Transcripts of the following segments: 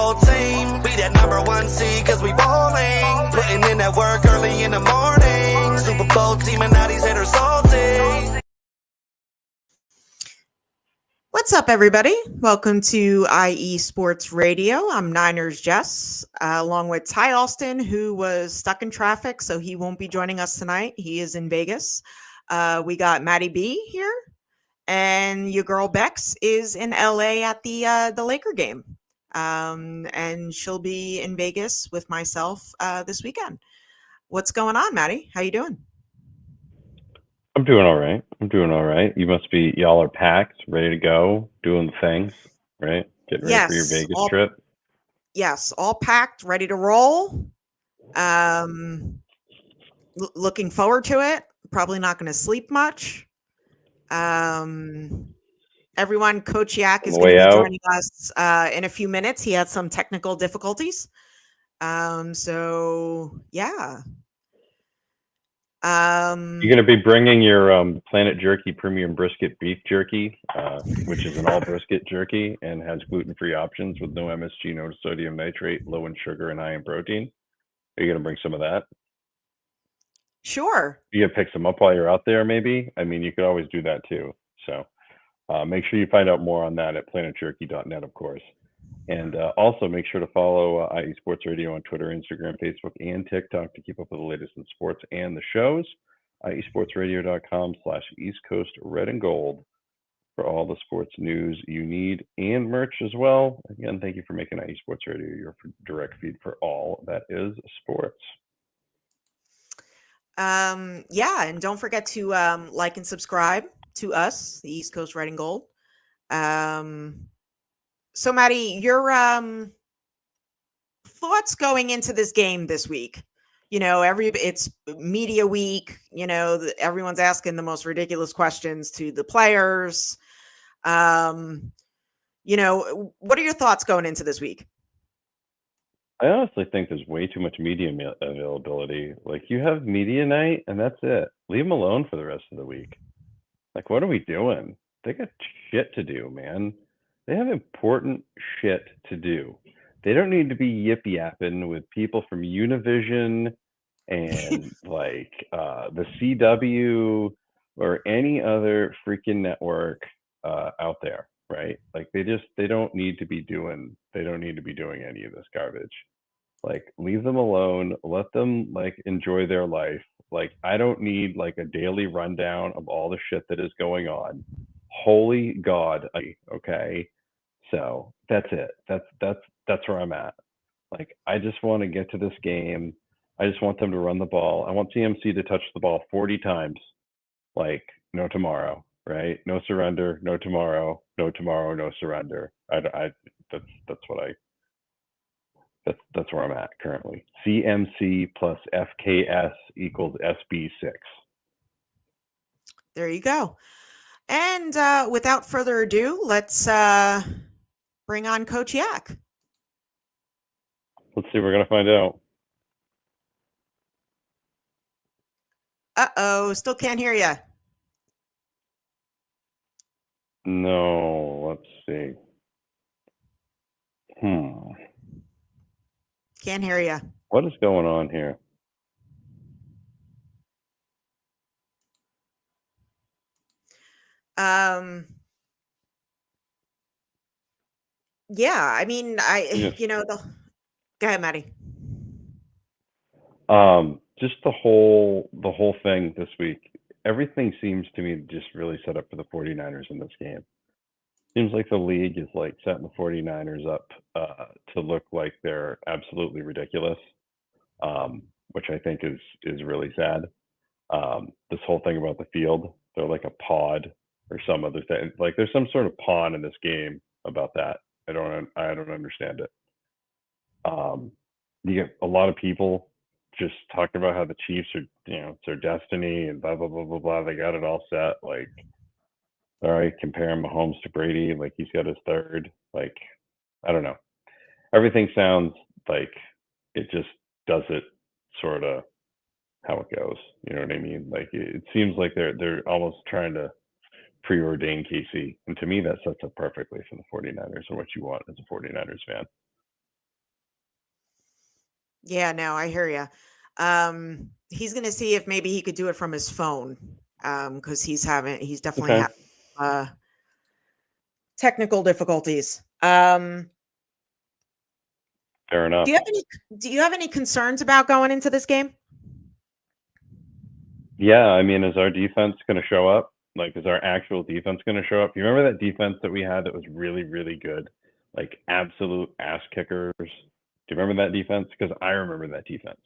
whole team. Be that number one seed cause we ballin'. Putting in that work early in the morning. Super Bowl team and now these haters salty. What's up, everybody? Welcome to IE Sports Radio. I'm Niners Jess, along with Ty Alston, who was stuck in traffic, so he won't be joining us tonight. He is in Vegas. We got Maddie B here, and your girl Bex is in LA at the Laker game, and she'll be in Vegas with myself this weekend. What's going on, Maddie? How you doing? I'm doing all right. Y'all are packed, ready to go, doing the things, right? Getting ready for your Vegas trip. Yes, all packed, ready to roll. Looking forward to it. Probably not going to sleep much. Everyone, Coach Yak is going to be joining us in a few minutes. He had some technical difficulties. So yeah. You're going to be bringing your Planet Jerky Premium Brisket Beef Jerky, which is an all brisket jerky and has gluten-free options with no MSG, no sodium nitrate, low in sugar, and high in protein. Are you going to bring some of that? Sure. You can pick some up while you're out there, maybe. I mean, you could always do that too. So make sure you find out more on that at planetjerky.net, of course. And also make sure to follow IE Sports Radio on Twitter, Instagram, Facebook, and TikTok to keep up with the latest in sports and the shows. IESportsRadio.com/East Coast Red and Gold for all the sports news you need and merch as well. Again, thank you for making IE Sports Radio your direct feed for all that is sports. Yeah, and don't forget to like and subscribe to us, the East Coast Red and Gold. So, Maddie, your thoughts going into this game this week? You know, it's media week. You know, everyone's asking the most ridiculous questions to the players. You know, what are your thoughts going into this week? I honestly think there's way too much media availability. Like, you have media night, and that's it. Leave them alone for the rest of the week. Like, what are we doing? They got shit to do, man. They have important shit to do. They don't need to be yip-yapping with people from Univision and like the CW or any other freaking network out there, right? Like they don't need to be doing any of this garbage. Like, leave them alone, let them like enjoy their life. Like, I don't need like a daily rundown of all the shit that is going on. Holy God, okay. So that's it. That's where I'm at. Like, I just want to get to this game. I just want them to run the ball. I want CMC to touch the ball 40 times. Like, no tomorrow, right? No surrender, no tomorrow, no tomorrow, no surrender. That's where I'm at currently. CMC plus FKS equals SB6. There you go. And without further ado, let's bring on Coach Yak. Let's see. We're going to find out. Uh-oh. Still can't hear you. No. Let's see. Can't hear you. What is going on here? Yeah, I mean, you know, go ahead, Maddie. Just the whole thing this week, everything seems to me just really set up for the 49ers in this game. Seems like the league is like setting the 49ers up to look like they're absolutely ridiculous, which I think is really sad. This whole thing about the field, they're like a pod or some other thing. Like, there's some sort of pawn in this game about that. I don't understand it. You get a lot of people just talking about how the Chiefs are, it's their destiny and blah, blah, blah, blah, blah. They got it all set. Like, all right, comparing Mahomes to Brady, like he's got his third. Like, I don't know. Everything sounds like it just does it sort of how it goes. You know what I mean? Like, it seems like they're almost trying to preordain KC. And to me, that sets up perfectly for the 49ers and what you want as a 49ers fan. Yeah, no, I hear you. He's going to see if maybe he could do it from his phone. Cause he's definitely Okay, having, uh, technical difficulties. fair enough. Do you have any concerns about going into this game? Yeah, I mean, is our defense going to show up? Like, is our actual defense going to show up? You remember that defense that we had that was really, really good? Like, absolute ass kickers. Do you remember that defense? Because I remember that defense.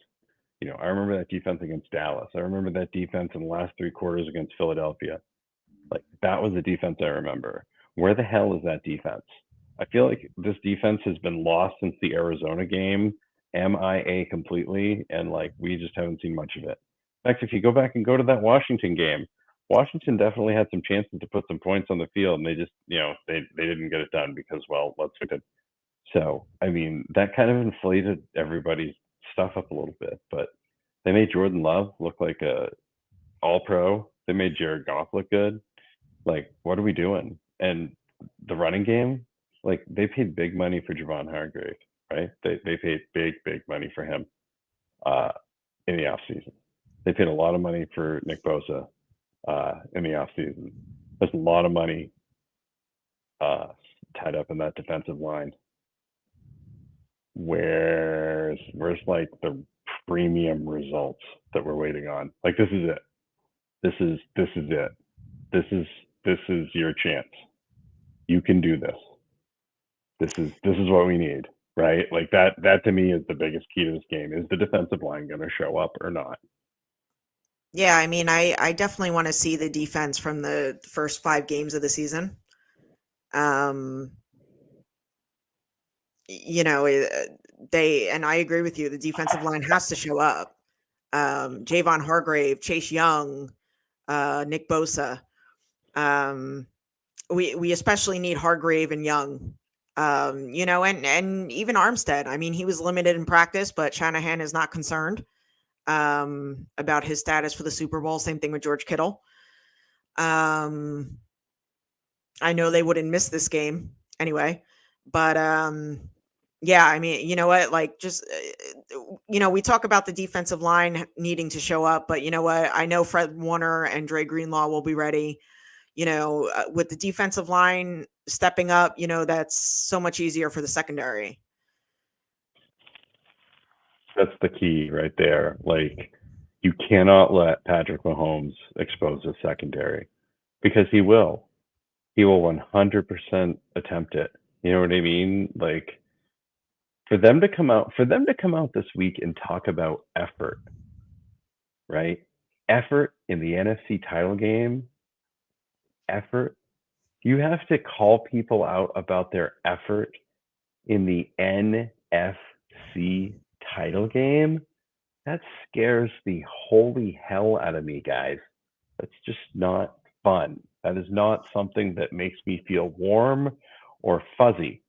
You know, I remember that defense against Dallas. I remember that defense in the last 3 quarters against Philadelphia. Like, that was the defense I remember. Where the hell is that defense? I feel like this defense has been lost since the Arizona game, MIA completely, and like we just haven't seen much of it. In fact, if you go back and go to that Washington game, Washington definitely had some chances to put some points on the field, and they just, they didn't get it done because, well, let's face it. So, I mean, that kind of inflated everybody's stuff up a little bit, but they made Jordan Love look like a all pro. They made Jared Goff look good. Like, what are we doing? And the running game, like they paid big money for Javon Hargrave, right? They paid big money for him in the offseason. They paid a lot of money for Nick Bosa in the offseason. There's a lot of money tied up in that defensive line. Where's like the premium results that we're waiting on? Like, this is it. This is it. This is your chance. You can do this. This is what we need, right? Like that to me is the biggest key to this game. Is the defensive line going to show up or not? Yeah, I mean, I definitely want to see the defense from the first 5 games of the season. You know, and I agree with you. The defensive line has to show up. Javon Hargrave, Chase Young, Nick Bosa. We especially need Hargrave and Young. And even Armstead. I mean, he was limited in practice, but Shanahan is not concerned about his status for the Super Bowl. Same thing with George Kittle. I know they wouldn't miss this game anyway, but yeah, I mean, you know what? Like, just we talk about the defensive line needing to show up, but you know what? I know Fred Warner and Dre Greenlaw will be ready. With the defensive line stepping up, that's so much easier for the secondary. That's the key right there. Like, you cannot let Patrick Mahomes expose his secondary because he will. He will 100% attempt it. You know what I mean? Like, for them to come out this week and talk about effort, right? Effort in the NFC title game. Effort. You have to call people out about their effort in the NFC title game. That scares the holy hell out of me, guys. That's just not fun. That is not something that makes me feel warm or fuzzy,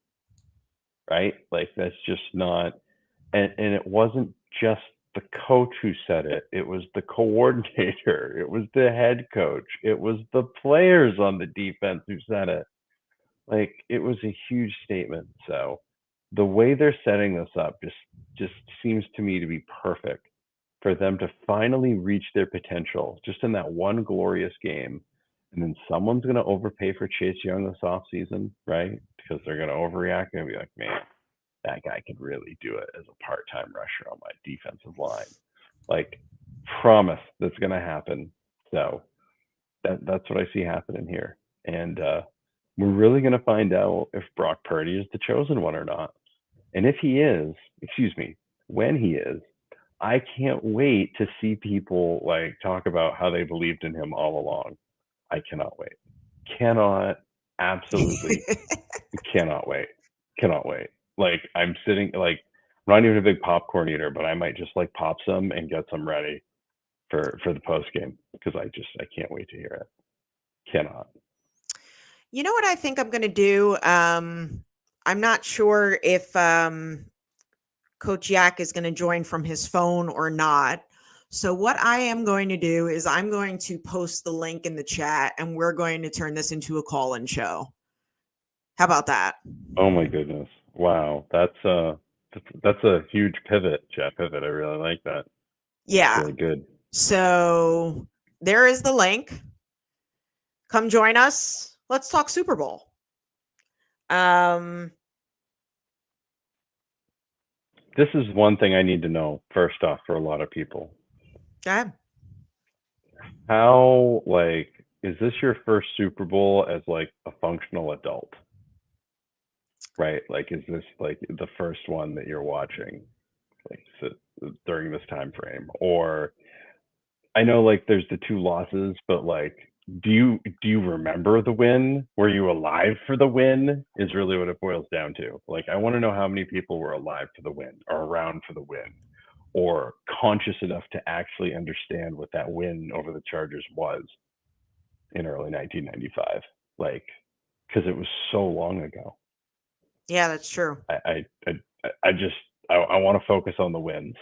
right? Like, that's just not. And it wasn't just the coach who said it. It was the coordinator. It was the head coach. It was the players on the defense who said it. Like, it was a huge statement. So the way they're setting this up just seems to me to be perfect for them to finally reach their potential just in that one glorious game. And then someone's going to overpay for Chase Young this offseason, right? Because they're going to overreact and be like, man, that guy could really do it as a part-time rusher on my defensive line. Like, promise that's going to happen. So that's what I see happening here. And we're really going to find out if Brock Purdy is the chosen one or not. And if he is, when he is, I can't wait to see people like talk about how they believed in him all along. I cannot wait. Absolutely cannot wait. Like, I'm sitting, like, I'm not even a big popcorn eater, but I might just like pop some and get some ready for the post game because I can't wait to hear it. Cannot. You know what I think I'm going to do? I'm not sure if Coach Yak is going to join from his phone or not. So what I am going to do is I'm going to post the link in the chat and we're going to turn this into a call-in show. How about that? Oh my goodness. Wow. That's That's a huge pivot, Jeff. Pivot. I really like that. Yeah. Really good. So there is the link. Come join us. Let's talk Super Bowl. This is one thing I need to know first off for a lot of people. Go ahead. How, like, is this your first Super Bowl as like a functional adult? Right? Like, is this like the first one that you're watching, like, during this time frame? Or I know like there's the 2 losses, but like, do you remember the win? Were you alive for the win? Is really what it boils down to. Like, I want to know how many people were alive for the win, or around for the win, or conscious enough to actually understand what that win over the Chargers was in early 1995. Like, because it was so long ago. Yeah, that's true. I want to focus on the wins.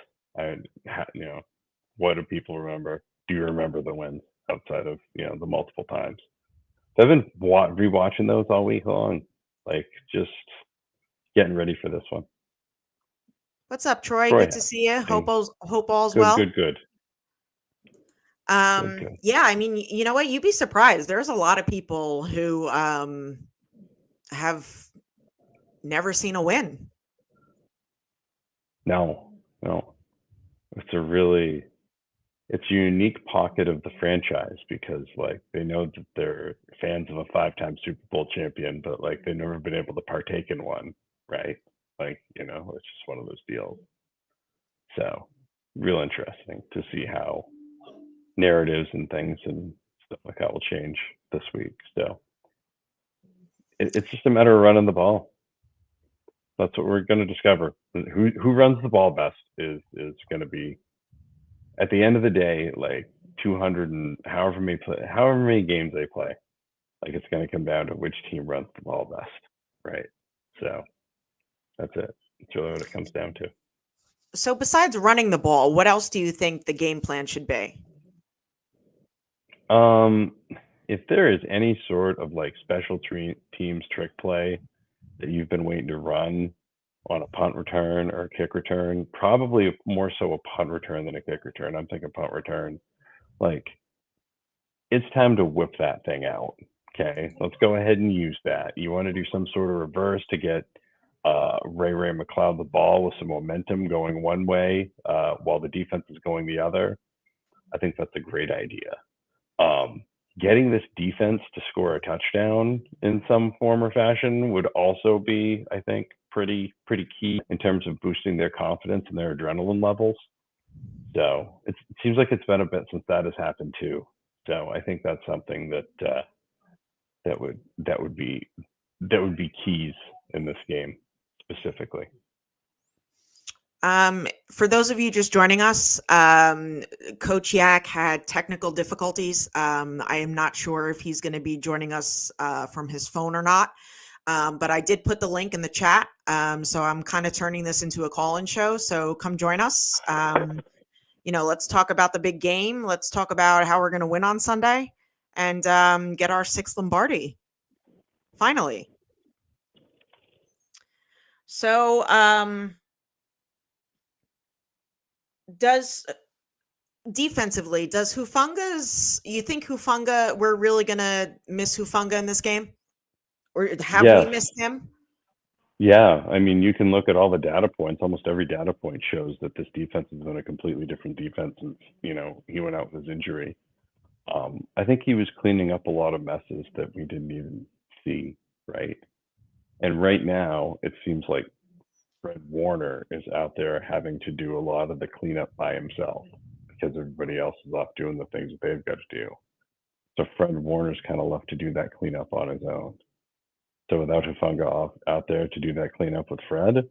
What do people remember? Do you remember the wins outside of the multiple times? I've been rewatching those all week long, like just getting ready for this one. What's up, Troy? Troy, Good to see you. Hope all's Good, well. good. Good. Yeah, I mean, you know what? You'd be surprised. There's a lot of people who have never seen a win. No. It's a unique pocket of the franchise, because like they know that they're fans of a 5-time Super Bowl champion, but like they've never been able to partake in one, right? Like, it's just one of those deals. So real interesting to see how narratives and things and stuff like that will change this week. So it's just a matter of running the ball. That's what we're going to discover. Who runs the ball best is going to be, at the end of the day, like 200 and however many games they play. Like, it's going to come down to which team runs the ball best, right? So that's it. That's really what it comes down to. So besides running the ball, what else do you think the game plan should be? If there is any sort of like special teams trick play that you've been waiting to run on a punt return or a kick return, probably more so a punt return than a kick return. I'm thinking punt return. Like, it's time to whip that thing out. Okay, let's go ahead and use that. You want to do some sort of reverse to get Ray McCloud the ball with some momentum going one way while the defense is going the other. I think that's a great idea. Getting this defense to score a touchdown in some form or fashion would also be, I think, pretty key in terms of boosting their confidence and their adrenaline levels. So it seems like it's been a bit since that has happened too. So I think that's something that would be keys in this game specifically. For those of you just joining us, Coach Yak had technical difficulties. I am not sure if he's going to be joining us from his phone or not, but I did put the link in the chat. So I'm kind of turning this into a call-in show. So come join us. Let's talk about the big game. Let's talk about how we're going to win on Sunday and get our 6th Lombardi finally. So, defensively, you think Hufanga, we're really going to miss Hufanga in this game? Or have we missed him? Yeah. I mean, you can look at all the data points. Almost every data point shows that this defense has been a completely different defense since, he went out with his injury. I think he was cleaning up a lot of messes that we didn't even see, right? And right now, it seems like Fred Warner is out there having to do a lot of the cleanup by himself because everybody else is off doing the things that they've got to do. So Fred Warner's kind of left to do that cleanup on his own. So without Hufanga out there to do that cleanup with Fred,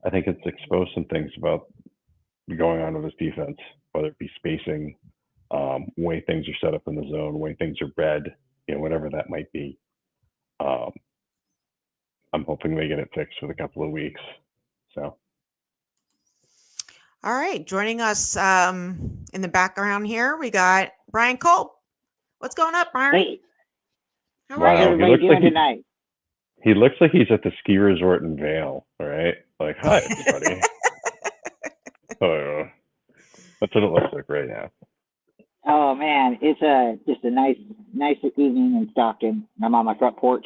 I think it's exposed some things about going on with his defense, whether it be spacing, way things are set up in the zone, way things are read, whatever that might be. I'm hoping they get it fixed with a couple of weeks. So. All right. Joining us in the background here, we got Brian Culp. What's going up, Brian? Hey. How are you? Everybody doing tonight? He looks like he's at the ski resort in Vail, all right? Like, hi, everybody. Oh, that's what it looks like right now. Oh man, it's just a nice evening in Stockton. I'm on my front porch.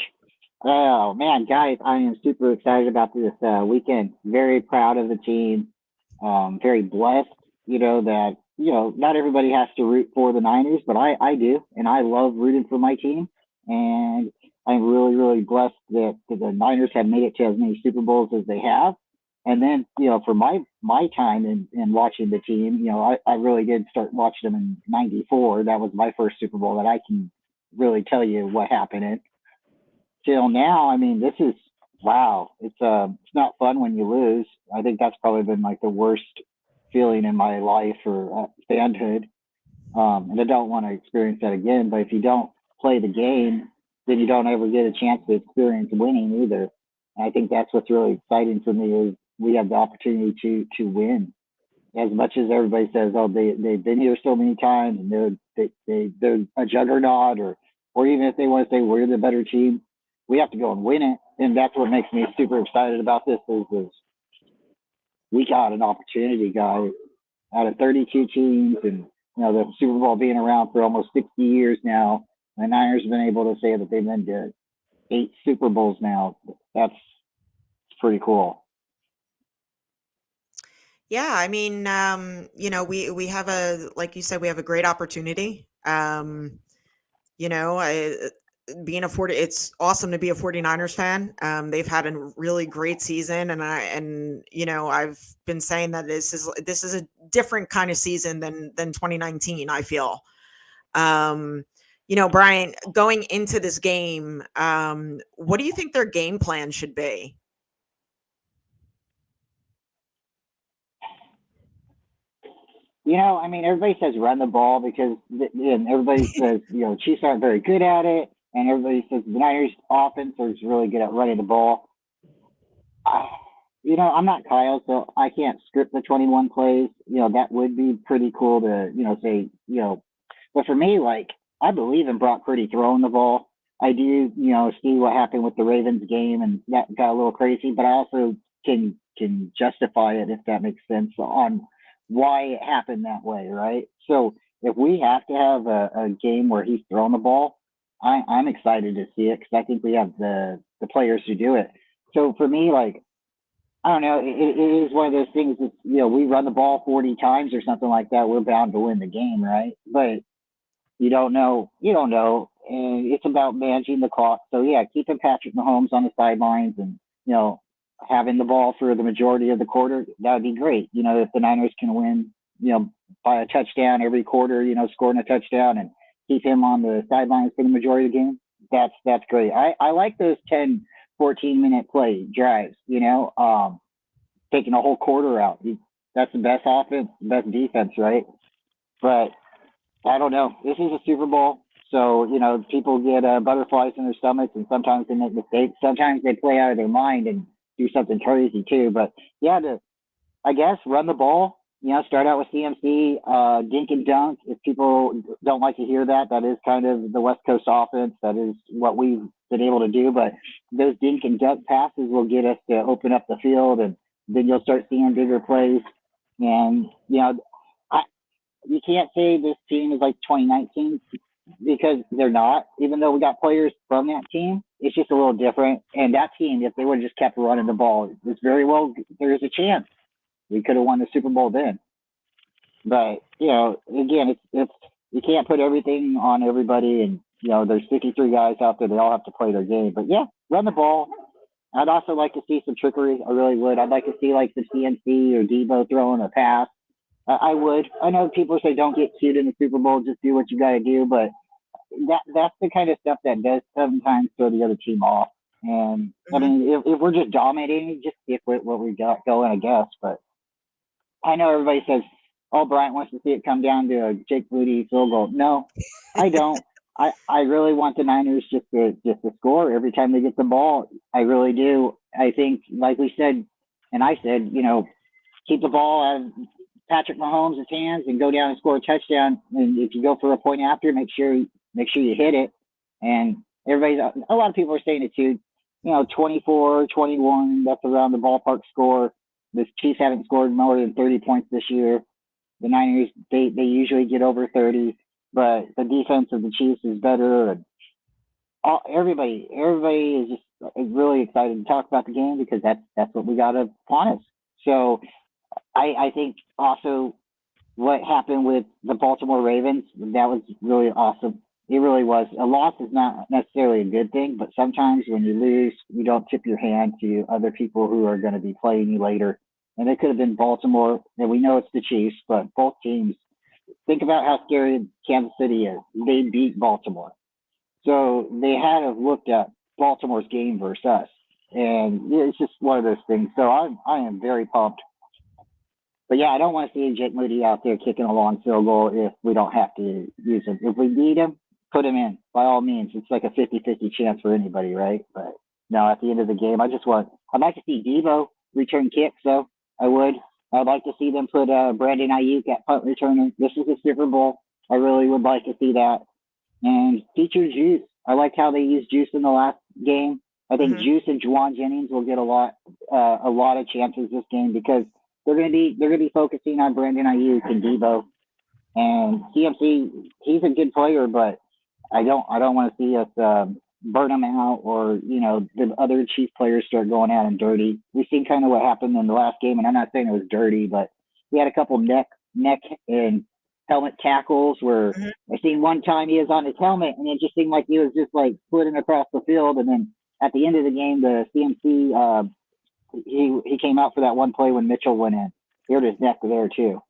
Oh man, guys, I am super excited about this weekend. Very proud of the team. Very blessed, that not everybody has to root for the Niners, but I do, and I love rooting for my team. And I'm really really blessed that the Niners have made it to as many Super Bowls as they have. And then, for my time in watching the team, I really did start watching them in '94. That was my first Super Bowl that I can really tell you what happened in. Till now, I mean, this is wow. It's not fun when you lose. I think that's probably been like the worst feeling in my life or fanhood. And I don't want to experience that again. But if you don't play the game, then you don't ever get a chance to experience winning either. And I think that's what's really exciting for me is we have the opportunity to win. As much as everybody says, oh, they've been here so many times and they're a juggernaut, or even if they want to say we're the better team, we have to go and win it. And that's what makes me super excited about this is we got an opportunity, guys, out of 32 teams and the Super Bowl being around for almost 60 years now. The Niners have been able to say that they've been to 8 Super Bowls now. That's pretty cool. Yeah, I mean, we have like you said, we have a great opportunity. You know, being it's awesome to be a 49ers fan. They've had a really great season, and I've been saying that this is a different kind of season than 2019, I feel. Brian, going into this game, what do you think their game plan should be? I mean, everybody says run the ball because, and everybody says, Chiefs aren't very good at it. And everybody says the Niners offense is really good at running the ball. I'm not Kyle, so I can't script the 21 plays. That would be pretty cool to, say, but for me, like, I believe in Brock Purdy throwing the ball. I do, see what happened with the Ravens game and that got a little crazy, but I also can justify it if that makes sense on why it happened that way, right? So if we have to have a game where he's throwing the ball, I'm excited to see it because I think we have the players to do it. So for me, like, I don't know, it is one of those things that, we run the ball 40 times or something like that, we're bound to win the game, right? But you don't know. And it's about managing the clock. So yeah, keeping Patrick Mahomes on the sidelines and, having the ball for the majority of the quarter, that would be great. If the Niners can win, by a touchdown every quarter, scoring a touchdown and keep him on the sidelines for the majority of the game, that's great. I like those 10, 14-minute play drives, taking a whole quarter out. That's the best offense, best defense, right? But I don't know. This is a Super Bowl. So, people get butterflies in their stomachs and sometimes they make mistakes. Sometimes they play out of their mind and do something crazy too. But yeah, I guess run the ball, start out with CMC, dink and dunk. If people don't like to hear that, that is kind of the West Coast offense. That is what we've been able to do. But those dink and dunk passes will get us to open up the field, and then you'll start seeing bigger plays. And, you can't say this team is like 2019 because they're not, even though we got players from that team. It's just a little different. And that team, if they would have just kept running the ball, it's very well, there's a chance we could have won the Super Bowl then. But, again, it's you can't put everything on everybody. And, there's 53 guys out there. They all have to play their game. But, yeah, run the ball. I'd also like to see some trickery. I really would. I'd like to see, like, the CNC or Debo throwing a pass. I would. I know people say don't get cute in the Super Bowl, just do what you got to do, but that's the kind of stuff that does sometimes throw the other team off. And I mean, if we're just dominating, just stick with what we got going, I guess. But I know everybody says, "Oh, Bryant wants to see it come down to a Jake Moody field goal." No, I don't. I really want the Niners just to score every time they get the ball. I really do. I think, like we said, and I said, keep the ball out of Patrick Mahomes' hands and go down and score a touchdown. And if you go for a point after, make sure you hit it. And a lot of people are saying it too, 24, 21, that's around the ballpark score. The Chiefs haven't scored more than 30 points this year. The Niners, they usually get over 30, but the defense of the Chiefs is better. And everybody is just really excited to talk about the game because that's what we got upon us. So I think also what happened with the Baltimore Ravens, that was really awesome. It really was. A loss is not necessarily a good thing, but sometimes when you lose, you don't tip your hand to other people who are going to be playing you later. And it could have been Baltimore, and we know it's the Chiefs, but both teams, think about how scary Kansas City is. They beat Baltimore. So they had to have looked at Baltimore's game versus us. And it's just one of those things. So I am very pumped. But yeah, I don't want to see Jake Moody out there kicking a long field goal if we don't have to use him. If we need him, put him in by all means. It's like a 50-50 chance for anybody, right? But no, at the end of the game, I'd like to see Deebo return kicks, though. I would. I'd like to see them put Brandon Ayuk at punt returner. This is a Super Bowl. I really would like to see that. And feature Juice. I liked how they used Juice in the last game. I think Juice and Juwan Jennings will get a lot of chances this game because they're gonna be focusing on Brandon Ayuk and Deebo. And CMC, he's a good player, but I don't want to see us burn him out or the other Chief players start going at him dirty. We've seen kind of what happened in the last game, and I'm not saying it was dirty, but we had a couple neck and helmet tackles where I seen one time he was on his helmet and it just seemed like he was just like flitting across the field, and then at the end of the game, the CMC he came out for that one play when Mitchell went in. He hurt his neck there too.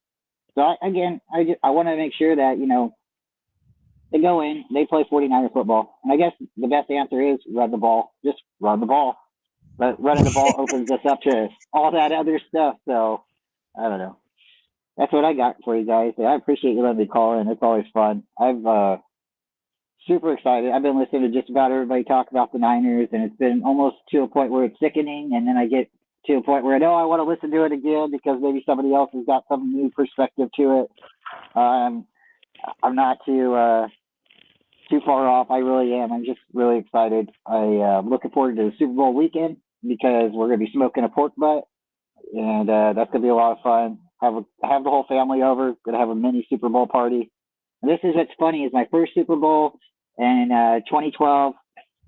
So I want to make sure that they go in, they play 49er football. And I guess the best answer is run the ball. Just run the ball. But running the ball opens us up to all that other stuff. So, I don't know. That's what I got for you guys. I appreciate you letting me call in. It's always fun. I'm super excited. I've been listening to just about everybody talk about the Niners, and it's been almost to a point where it's sickening. And then I get to a point where I want to listen to it again because maybe somebody else has got some new perspective to it. I'm not too far off. I really am. I'm just really excited. I'm looking forward to the Super Bowl weekend because we're going to be smoking a pork butt, and that's going to be a lot of fun. Have the whole family over. Going to have a mini Super Bowl party. And this is what's funny is my first Super Bowl in 2012.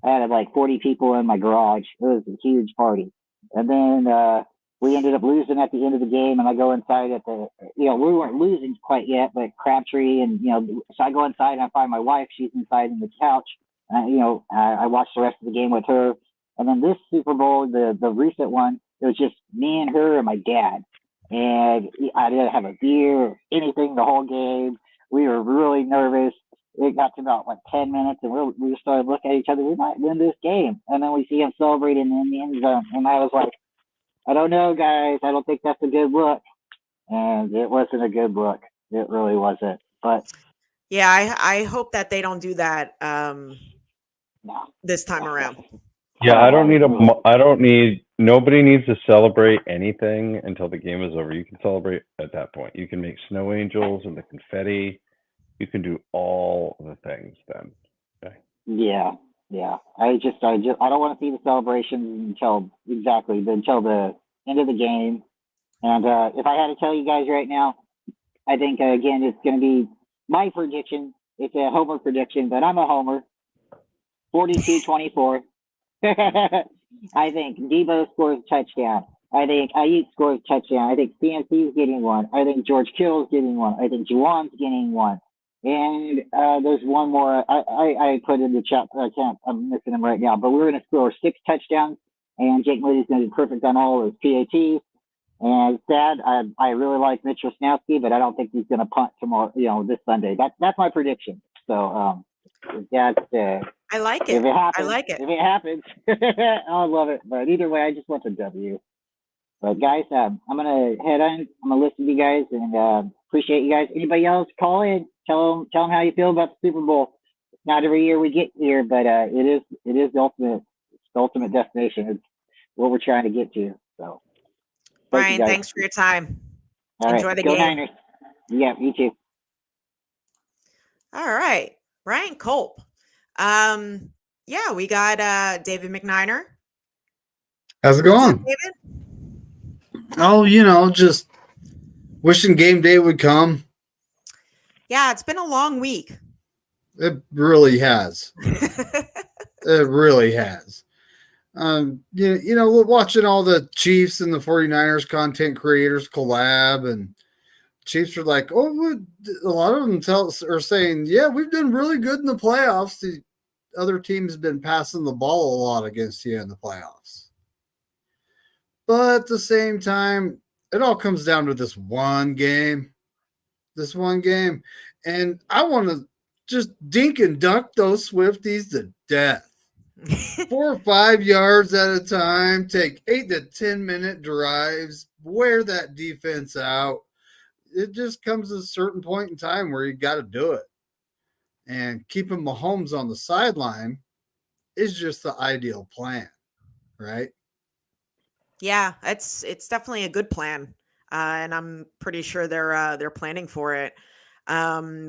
I had like 40 people in my garage. It was a huge party, and then we ended up losing at the end of the game, and I go inside we weren't losing quite yet, but Crabtree and, so I go inside and I find my wife, she's inside in the couch. I watched the rest of the game with her. And then this Super Bowl, the recent one, it was just me and her and my dad. And I didn't have a beer or anything the whole game. We were really nervous. It got to about 10 minutes and we just started looking at each other. We might win this game. And then we see him celebrating in the end zone. And I was like, I don't know, guys. I don't think that's a good look. And it wasn't a good look. It really wasn't. But yeah, I hope that they don't do that this time around. Yeah, nobody needs to celebrate anything until the game is over. You can celebrate at that point. You can make snow angels and the confetti. You can do all the things then. Okay. Yeah. I don't want to see the celebrations until the end of the game. And if I had to tell you guys right now, I think again it's going to be my prediction. It's a homer prediction, but I'm a homer. 42-24. I think Deebo scores a touchdown. I think Ayuk scores a touchdown. I think CMC is getting one. I think George Kittle is getting one. I think Juwan's getting one. And there's one more I put in the chat. I'm missing them right now. But we're going to score 6 touchdowns, and Jake Moody's going to be perfect on all his PATs. And sad, I really like Mitch Wisnowski, but I don't think he's going to punt tomorrow. This Sunday. That's my prediction. So I like it. If it happens, I like it. If it happens, I love it. But either way, I just want the W. But guys, I'm gonna head on. I'm gonna listen to you guys and appreciate you guys. Anybody else, call in. Tell them how you feel about the Super Bowl. It's not every year we get here, but it is the ultimate destination. It's what we're trying to get to. So, Brian, thanks for your time. Enjoy the game. Go Niners. Yeah, you too. All right, Ryan Culp. Yeah, we got David McNiner. How's it going? David? Oh, just wishing game day would come. Yeah, it's been a long week. It really has. It really has. Watching all the Chiefs and the 49ers content creators collab, and Chiefs are like, a lot of them are saying, yeah, we've done really good in the playoffs. The other teams have been passing the ball a lot against you in the playoffs. But at the same time, it all comes down to this one game. And I want to just dink and dunk those Swifties to death. 4 or 5 yards at a time, take 8 to 10 minute drives, wear that defense out. It just comes to a certain point in time where you got to do it. And keeping Mahomes on the sideline is just the ideal plan, right? Yeah, it's definitely a good plan, and I'm pretty sure they're planning for it.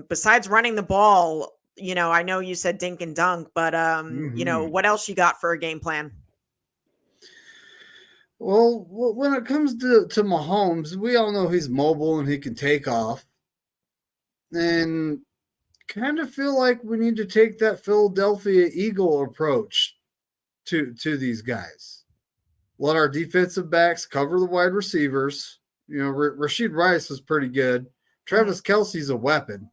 Besides running the ball, I know you said dink and dunk, but what else you got for a game plan? Well, when it comes to Mahomes, we all know he's mobile and he can take off. And kind of feel like we need to take that Philadelphia Eagle approach to these guys. Let our defensive backs cover the wide receivers. Rashid Rice is pretty good. Travis Kelce's a weapon.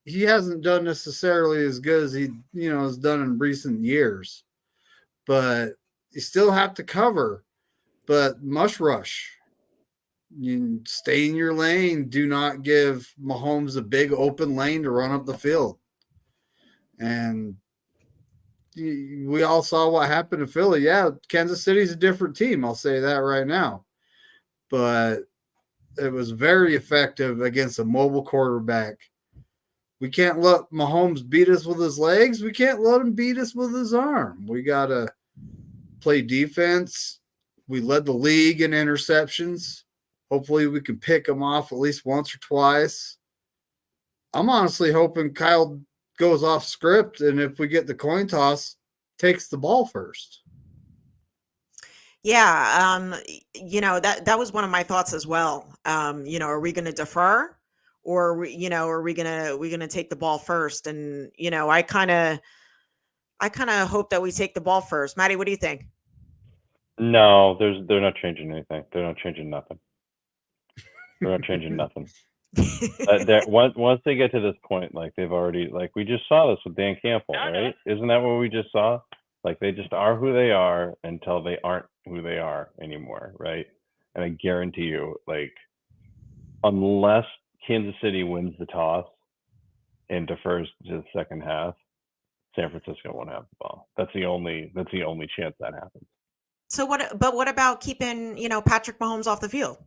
He hasn't done necessarily as good as he, has done in recent years. But you still have to cover. But mush rush. You stay in your lane. Do not give Mahomes a big open lane to run up the field. And we all saw what happened to Philly. Yeah, Kansas City's a different team. I'll say that right now. But it was very effective against a mobile quarterback. We can't let Mahomes beat us with his legs. We can't let him beat us with his arm. We got to play defense. We led the league in interceptions. Hopefully we can pick him off at least once or twice. I'm honestly hoping Kyle goes off script, and if we get the coin toss, takes the ball first. Yeah, that was one of my thoughts as well. Are we going to defer, or are we going to take the ball first? And I kind of hope that we take the ball first. Maddie, what do you think? No, they're not changing anything. They're not changing nothing. They're not changing nothing. Once they get to this point, like they've already, like we just saw this with Dan Campbell, right? Isn't that what we just saw? Like they just are who they are until they aren't who they are anymore, right? And I guarantee you, like, unless Kansas City wins the toss and defers to the second half, San Francisco won't have the ball. That's the only chance that happens. So what about keeping, Patrick Mahomes off the field?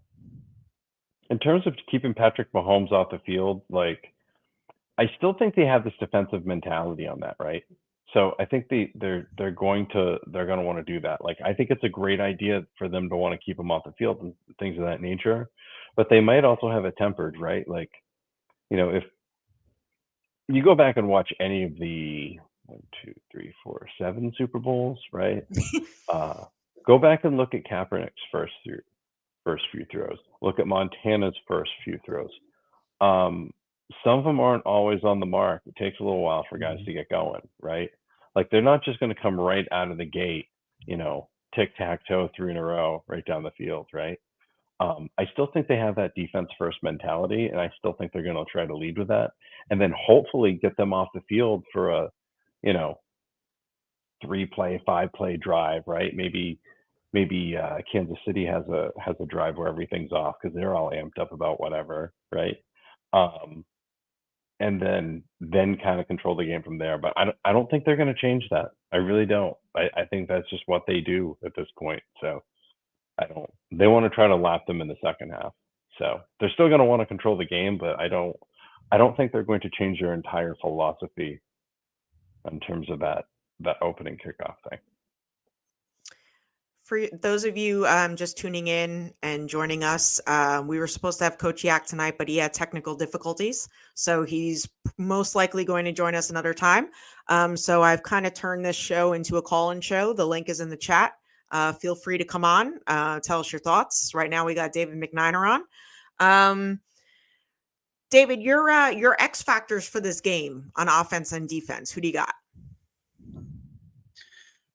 In terms of keeping Patrick Mahomes off the field, like, I still think they have this defensive mentality on that, right? So I think they're going to want to do that. Like, I think it's a great idea for them to want to keep him off the field and things of that nature, but they might also have it tempered, right? Like, if you go back and watch any of the 1, 2, 3, 4, 7 Super Bowls, right? Go back and look at Kaepernick's first few throws. Look at Montana's first few throws. Some of them aren't always on the mark. It takes a little while for guys to get going, right? Like, they're not just going to come right out of the gate, tic-tac-toe 3 in a row right down the field, right? I still think they have that defense first mentality, and I still think they're going to try to lead with that, and then hopefully get them off the field for a 3-play, 5-play drive, right? Maybe Kansas City has a drive where everything's off because they're all amped up about whatever, right? And then kind of control the game from there. But I don't think they're going to change that. I really don't. I think that's just what they do at this point. So they want to try to lap them in the second half. So they're still going to want to control the game, but I don't think they're going to change their entire philosophy in terms of that opening kickoff thing. For those of you just tuning in and joining us, we were supposed to have Coach Yak tonight, but he had technical difficulties. So he's most likely going to join us another time. So I've kind of turned this show into a call-in show. The link is in the chat. feel free to come on, tell us your thoughts. Right now we got David McNiner on. David, your X factors for this game on offense and defense. Who do you got?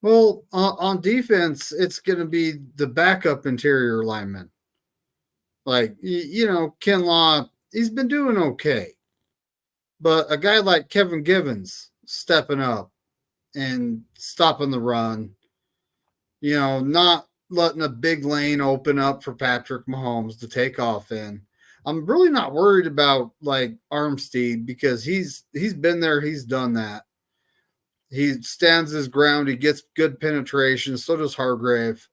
Well, on defense, it's going to be the backup interior lineman. Like, Kinlaw, he's been doing okay. But a guy like Kevin Givens stepping up and stopping the run, not letting a big lane open up for Patrick Mahomes to take off in. I'm really not worried about like Armstead because he's been there, he's done that. He stands his ground, he gets good penetration, so does Hargrave.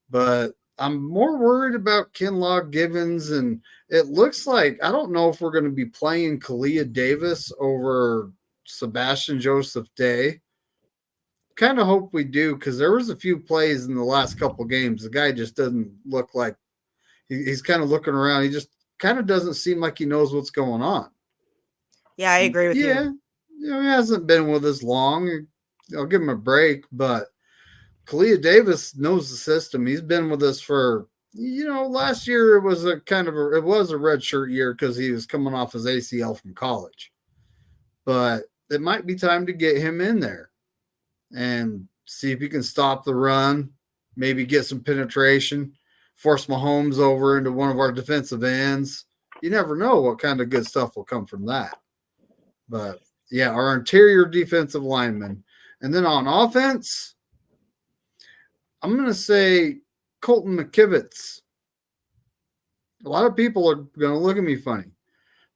But I'm more worried about Kinlaw, Givens, and it looks like I don't know if we're going to be playing Kalia Davis over Sebastian Joseph Day. Kind of hope we do because there was a few plays in the last couple games. The guy just doesn't look like he's kind of looking around. He just kind of doesn't seem like he knows what's going on. Yeah, I agree with you. He hasn't been with us long. I'll give him a break, but Kalia Davis knows the system. He's been with us for, last year it was a red shirt year because he was coming off his ACL from college. But it might be time to get him in there and see if he can stop the run, maybe get some penetration, force Mahomes over into one of our defensive ends. You never know what kind of good stuff will come from that. But, yeah, our interior defensive linemen. And then on offense, I'm going to say Colton McKivitz. A lot of people are going to look at me funny.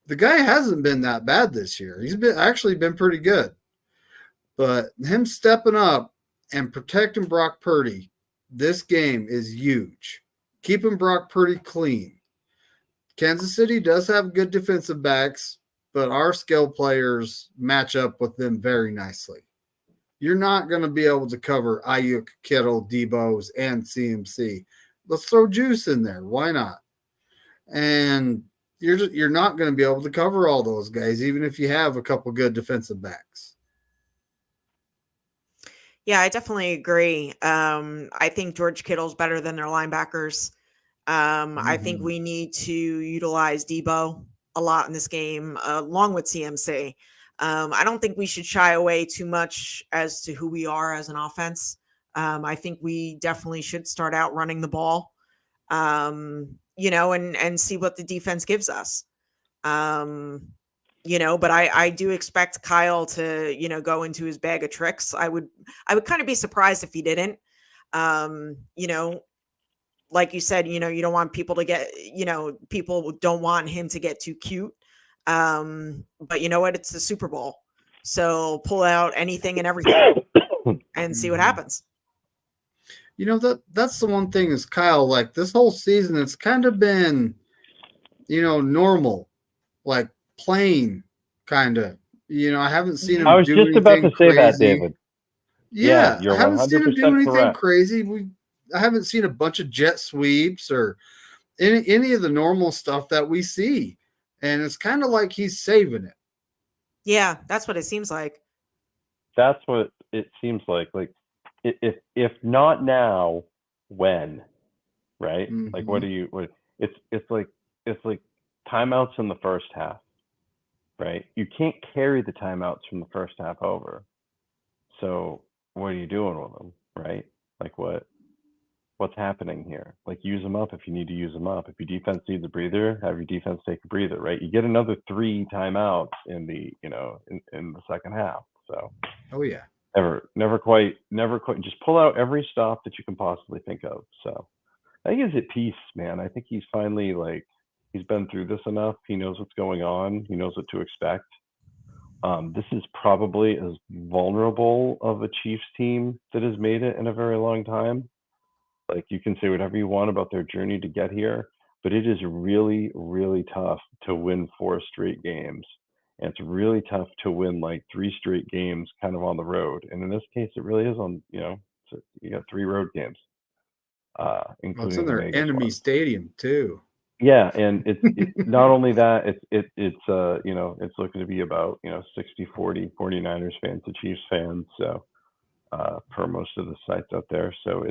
The guy hasn't been that bad this year. He's been pretty good. But him stepping up and protecting Brock Purdy, this game is huge. Keeping Brock Purdy clean. Kansas City does have good defensive backs, but our skill players match up with them very nicely. You're not going to be able to cover Ayuk, Kittle, Debo's, and CMC. Let's throw Juice in there. Why not? And you're not going to be able to cover all those guys, even if you have a couple good defensive backs. Yeah, I definitely agree. I think George Kittle's better than their linebackers. I think we need to utilize Debo a lot in this game, along with CMC. I don't think we should shy away too much as to who we are as an offense. I think we definitely should start out running the ball, and see what the defense gives us. But I do expect Kyle to, go into his bag of tricks. I would kind of be surprised if he didn't. Like you said, you don't want people to get, people don't want him to get too cute. But you know what? It's the Super Bowl. So pull out anything and everything and see what happens. That's the one thing is Kyle, like this whole season, it's kind of been, normal, like plain kind of, I haven't seen him I was do just about to say crazy. that, David. Yeah, you're I haven't seen him do 100% anything correct. crazy. I haven't seen a bunch of jet sweeps or any of the normal stuff that we see. And it's kind of like he's saving it. Yeah, that's what it seems like. That's what it seems like. Like, if not now, when? Right? Mm-hmm. Like, it's like timeouts in the first half, right? You can't carry the timeouts from the first half over. So what are you doing with them, right? Like what's happening here? Like, use them up if you need to use them up. If your defense needs a breather, have your defense take a breather, right? You get another 3 timeouts in the, in the second half. So, oh yeah, never quite. Just pull out every stop that you can possibly think of. So, I think he's at peace, man. I think he's finally he's been through this enough. He knows what's going on. He knows what to expect. This is probably as vulnerable of a Chiefs team that has made it in a very long time. Like, you can say whatever you want about their journey to get here, but it is really, really tough to win 4 straight games. And it's really tough to win 3 straight games kind of on the road. And in this case, it really is on, so you got 3 road games. Including it's in their enemy stadium too. Yeah, and it's not only that, it's looking to be about 60-40 49ers fans to Chiefs fans, so per most of the sites out there. So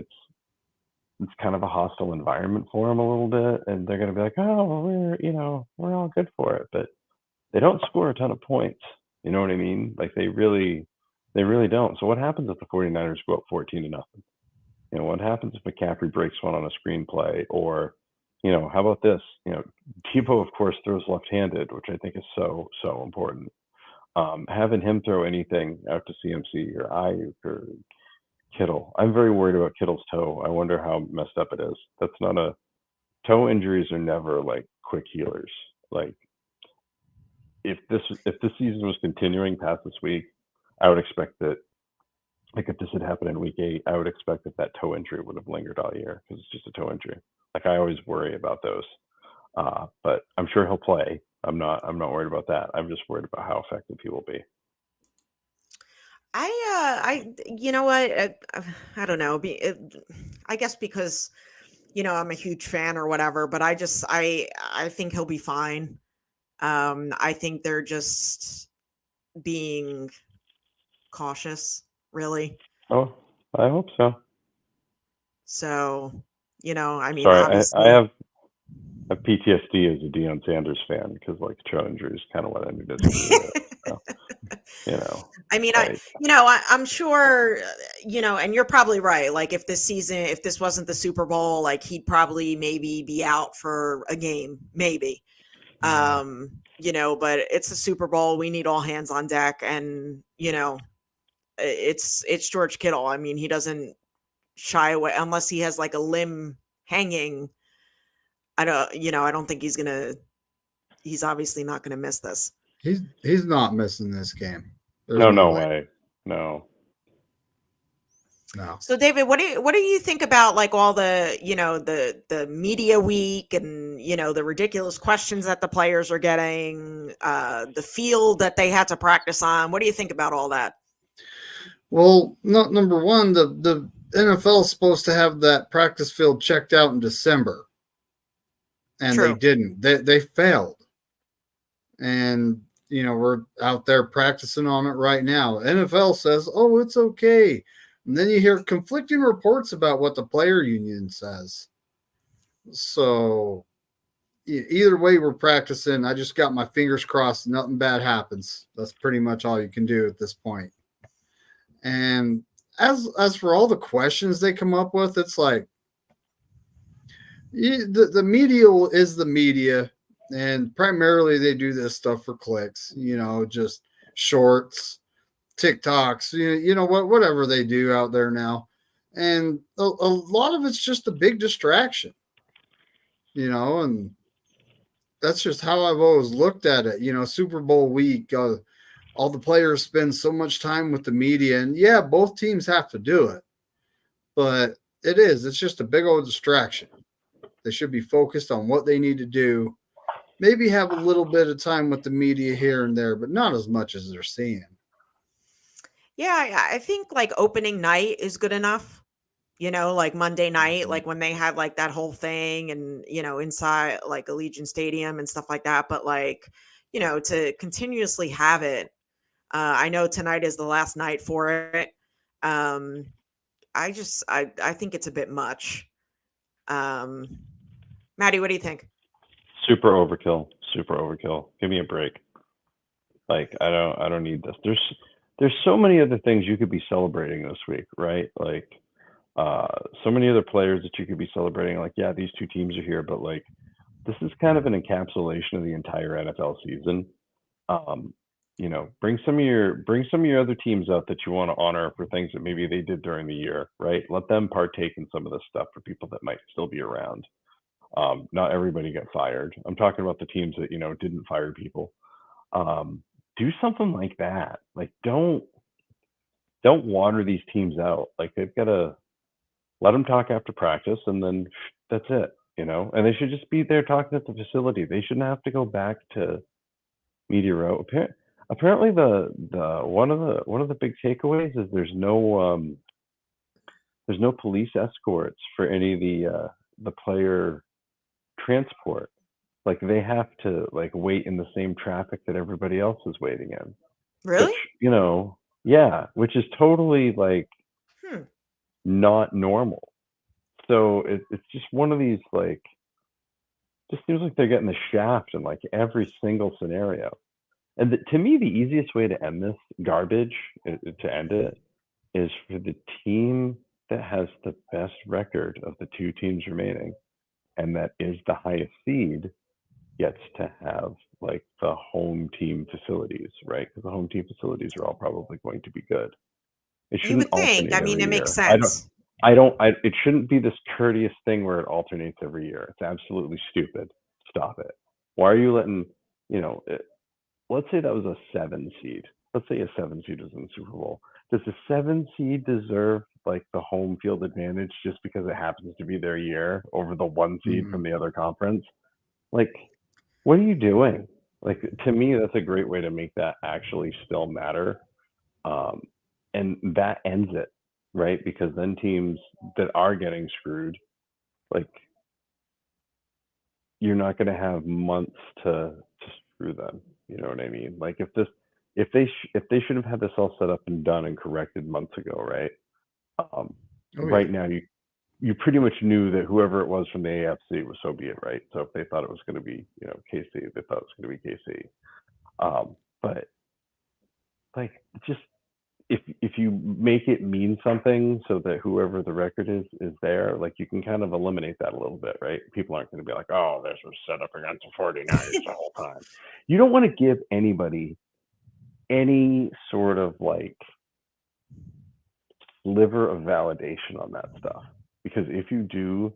it's kind of a hostile environment for them a little bit, and they're going to be like, oh, well, we're all good for it, but they don't score a ton of points. You know what I mean? Like they really don't. So what happens if the 49ers go up 14-0? You know, what happens if McCaffrey breaks one on a screenplay? Or, you know, how about this? You know, Tebow, of course, throws left-handed, which I think is so important. Having him throw anything out to CMC or Ayuk or Kittle. I'm very worried about Kittle's toe. I wonder how messed up it is. That's not a toe injuries are never like quick healers. Like if this season was continuing past this week, I would expect that, like if this had happened in week 8, I would expect that toe injury would have lingered all year because it's just a toe injury. Like I always worry about those. But I'm sure he'll play. I'm not worried about that. I'm just worried about how effective he will be. You know what? I don't know. I guess because, you know, I'm a huge fan or whatever, but I think he'll be fine. I think they're just being cautious, really. Oh, I hope so. So, you know, I mean, sorry, obviously, I have a PTSD as a Deion Sanders fan because like toe injury is kind of what ended his career. So, you know, I mean, like, I'm sure, you know, and you're probably right. Like if this wasn't the Super Bowl, like he'd probably maybe be out for a game, maybe. You know, but it's the Super Bowl. We need all hands on deck. And, you know, it's George Kittle. I mean, he doesn't shy away unless he has like a limb hanging. I don't think he's obviously not going to miss this. He's not missing this game. There's no way. No. So David, what do you think about like all the, you know, the media week and, you know, the ridiculous questions that the players are getting, the field that they had to practice on? What do you think about all that? Well, number one, the NFL is supposed to have that practice field checked out in December. And True. They didn't. They failed. And, you know, we're out there practicing on it right now. NFL says, oh, it's okay. And then you hear conflicting reports about what the player union says. So either way, we're practicing. I just got my fingers crossed. Nothing bad happens. That's pretty much all you can do at this point. And as for all the questions they come up with, it's like the media is the media. And primarily they do this stuff for clicks, you know, just shorts, TikToks, you know, whatever they do out there now. And a lot of it's just a big distraction, you know, and that's just how I've always looked at it. You know, Super Bowl week, all the players spend so much time with the media, and yeah, both teams have to do it, but it's just a big old distraction. They should be focused on what they need to do. Maybe have a little bit of time with the media here and there, but not as much as they're seeing. Yeah, I think like opening night is good enough. You know, like Monday night, like when they had like that whole thing and, you know, inside like Allegiant Stadium and stuff like that. But like, you know, to continuously have it, I know tonight is the last night for it. I think it's a bit much. Maddie, what do you think? Super overkill. Give me a break. Like I don't need this. There's so many other things you could be celebrating this week, right? Like so many other players that you could be celebrating. Like, yeah, these two teams are here, but like this is kind of an encapsulation of the entire NFL season. You know, bring some of your other teams out that you want to honor for things that maybe they did during the year, right? Let them partake in some of this stuff for people that might still be around. Not everybody got fired. I'm talking about the teams that, you know, didn't fire people. Do something like that. Like don't water these teams out. Like they've got to let them talk after practice and then that's it, you know, and they should just be there talking at the facility. They shouldn't have to go back to media row. Apparently the one of the big takeaways is there's no police escorts for any of the player transport. Like they have to like wait in the same traffic that everybody else is waiting in. Really? Which, you know, yeah, which is totally like not normal. so it's just one of these, like, just seems like they're getting the shaft in like every single scenario. And to me, the easiest way to end this garbage, to end it, is for the team that has the best record of the two teams remaining, and that is the highest seed, gets to have like the home team facilities, right? Because the home team facilities are all probably going to be good. It You shouldn't would think. alternate I mean, every it makes year. sense. It shouldn't be this courteous thing where it alternates every year. It's absolutely stupid. Stop it. Why are you letting, let's say that was a 7 seed. Let's say a 7 seed was in the Super Bowl. Does the 7 seed deserve like the home field advantage just because it happens to be their year over the 1 seed from the other conference? Like, what are you doing? Like, to me, that's a great way to make that actually still matter. And that ends it, right? Because then teams that are getting screwed, like, you're not going to have months to screw them. You know what I mean? Like, if they should have had this all set up and done and corrected months ago, right? Right now, you pretty much knew that whoever it was from the AFC was, so be it, right? So if they thought it was going to be, KC, they thought it was going to be KC. But like, just if you make it mean something so that whoever the record is there, like, you can kind of eliminate that a little bit, right? People aren't going to be like, oh, this was set up against the 49ers the whole time. You don't want to give anybody any sort of like sliver of validation on that stuff, because if you do,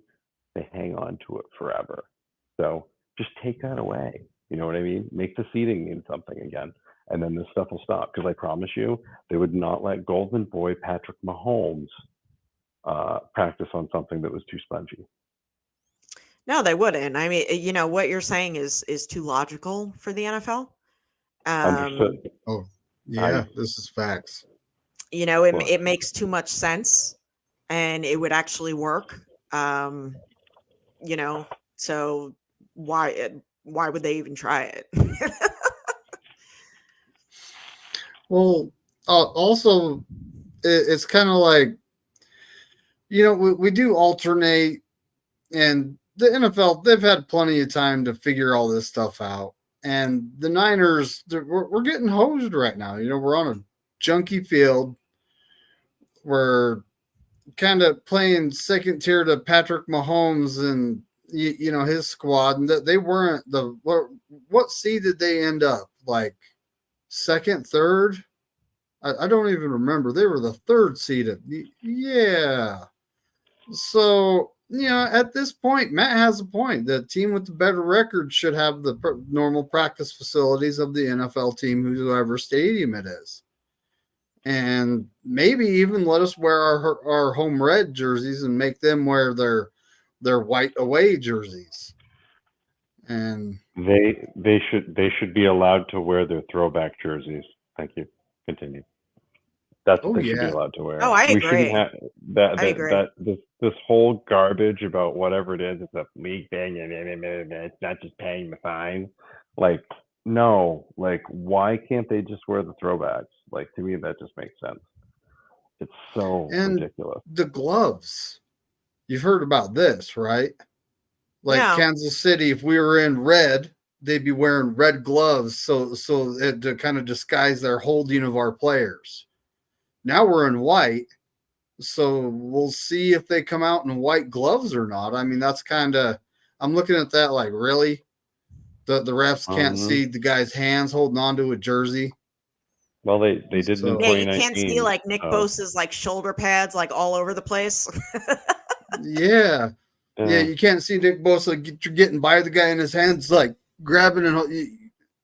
they hang on to it forever. So just take that away. You know what I mean? Make the seeding mean something again, and then this stuff will stop. Because I promise you, they would not let Golden Boy Patrick Mahomes practice on something that was too spongy. No, they wouldn't. I mean, what you're saying is too logical for the NFL. Understood. Oh, yeah, this is facts. It makes too much sense, and it would actually work. So why would they even try it? Well, also, it's kind of like, we do alternate, and the NFL, they've had plenty of time to figure all this stuff out. And the Niners, we're getting hosed right now. We're on a junky field. We're kind of playing second tier to Patrick Mahomes and his squad, and they weren't what seed did they end up, like second, third? I don't even remember. They were the third seed. Yeah. So at this point, Matt has a point. The team with the better record should have the normal practice facilities of the NFL team, whoever stadium it is. And maybe even let us wear our home red jerseys and make them wear their white away jerseys. And they should be allowed to wear their throwback jerseys. Thank you. Continue. That's what they should be allowed to wear. Oh, I agree. We shouldn't have that. I agree. This whole garbage about whatever it is, it's a league thing, and it's not just paying the fine. Like, no, like, why can't they just wear the throwbacks? Like, to me, that just makes sense. It's so ridiculous. The gloves, you've heard about this, right? Like, yeah. Kansas City, if we were in red, they'd be wearing red gloves so to kind of disguise their holding of our players. Now we're in white, so we'll see if they come out in white gloves or not. I mean, that's kind of, I'm looking at that like, really? The refs can't see the guy's hands holding onto a jersey. Well, they did in 2019. You can't see like Nick Bosa's like shoulder pads like all over the place. Yeah, you can't see Nick Bosa getting by the guy in his hands, like grabbing and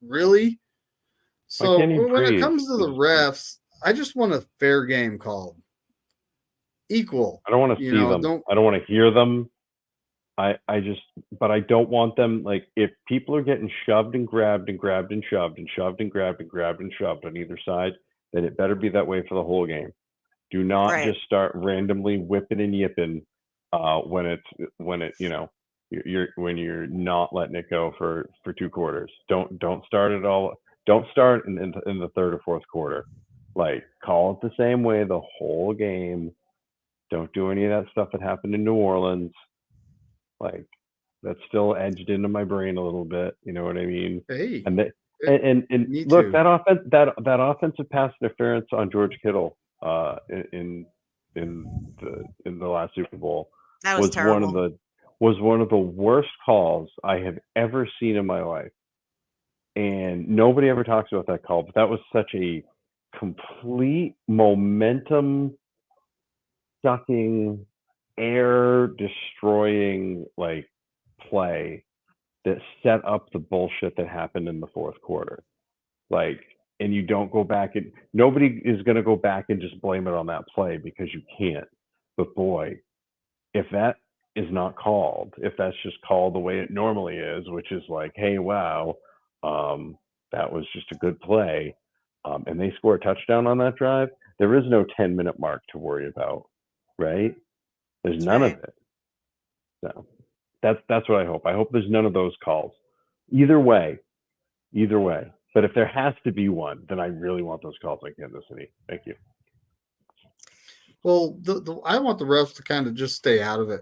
really. So when it comes to the refs, I just want a fair game called. Equal. I don't want to see them. I don't want to hear them. But I don't want them, like, if people are getting shoved and grabbed and grabbed and shoved and shoved and grabbed and grabbed and shoved on either side, then it better be that way for the whole game. Do not just start randomly whipping and yipping when you're not letting it go for 2 quarters. Don't start it all. Don't start in the third or fourth quarter. Like, call it the same way the whole game. Don't do any of that stuff that happened in New Orleans. Like, that's still edged into my brain a little bit. You know what I mean? Hey, And they, and me look, too. that offensive pass interference on George Kittle in the last Super Bowl That was terrible. was one of the worst calls I have ever seen in my life. And nobody ever talks about that call, but that was such a complete momentum sucking, air destroying like play that set up the bullshit that happened in the fourth quarter. Like, and you don't go back, and nobody is going to go back and just blame it on that play, because you can't. But boy, if that is not called, if that's just called the way it normally is, which is like, hey, wow, that was just a good play, and they score a touchdown on that drive, there is no 10-minute mark to worry about, right? There's That's none right. of it. So that's what I hope. I hope there's none of those calls. Either way. But if there has to be one, then I really want those calls like Kansas City. Thank you. Well, I want the refs to kind of just stay out of it.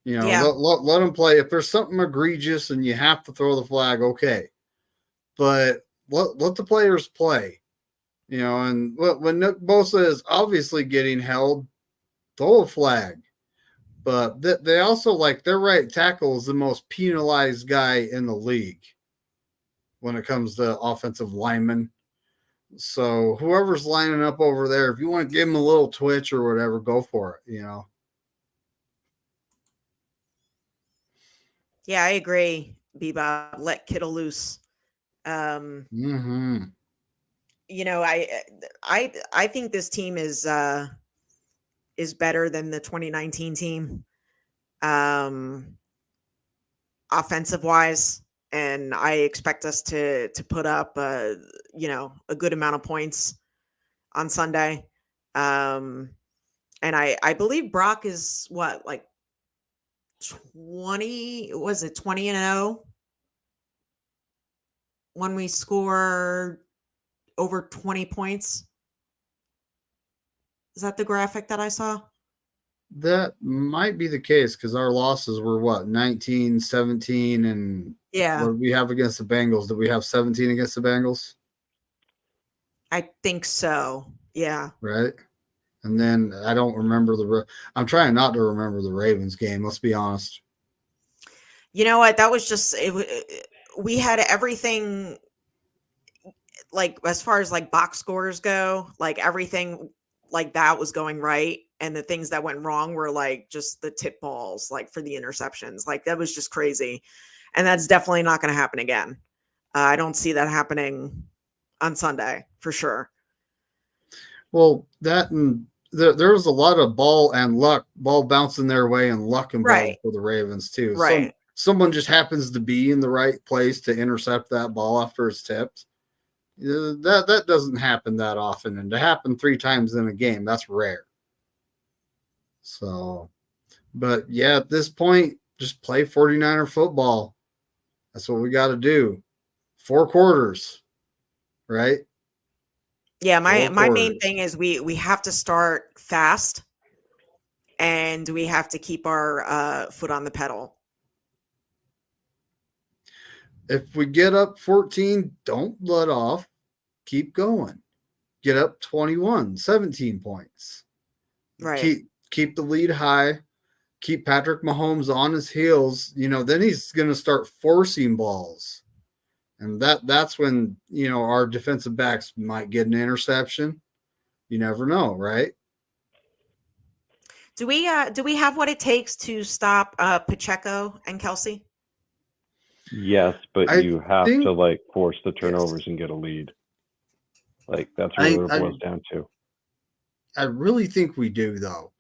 You know, Yeah. let them play. If there's something egregious and you have to throw the flag, okay. But let the players play. You know, and when Nick Bosa is obviously getting held, throw a flag. But they also, like, their right tackle is the most penalized guy in the league when it comes to offensive linemen. So whoever's lining up over there, if you want to give him a little twitch or whatever, go for it, you know. Yeah, I agree, Bebop. Let Kittle loose. Mm-hmm. You know, I think this team is better than the 2019 team, offensive wise, and I expect us to put up you know, a good amount of points on Sunday. And I believe Brock is what, like 20, was it 20-0 when we score over 20 points? Is that the graphic that I saw? That might be the case because our losses were what, 19, 17, and Yeah, what did we have against the Bengals? Did we have 17 against the Bengals? I think so. Yeah. Right. And then I don't remember I'm trying not to remember the Ravens game. Let's be honest. You know what? That was just we had everything, like as far as like box scores go, like everything like that was going right, and the things that went wrong were like just the tip balls, like for the interceptions. Like that was just crazy, and that's definitely not going to happen again. I don't see that happening on Sunday for sure. Well, that and there was a lot of ball bouncing their way and luck involved Right. for the Ravens too. Right. Someone just happens to be in the right place to intercept that ball after it's tipped. That doesn't happen that often, and to happen 3 times in a game, that's rare. So, but yeah, at this point, just play 49er football. That's what we got to do. 4 quarters, right? Yeah, my main thing is we have to start fast, and we have to keep our foot on the pedal. If we get up 14, don't let off. Keep going. Get up 21, 17 points. Right. Keep the lead high. Keep Patrick Mahomes on his heels. You know, then he's going to start forcing balls. And that's when, you know, our defensive backs might get an interception. You never know, right? Do we have what it takes to stop Pacheco and Kelsey? Yes, but you have to like force the turnovers yes. and get a lead. Like that's really what it boils down to. I really think we do, though,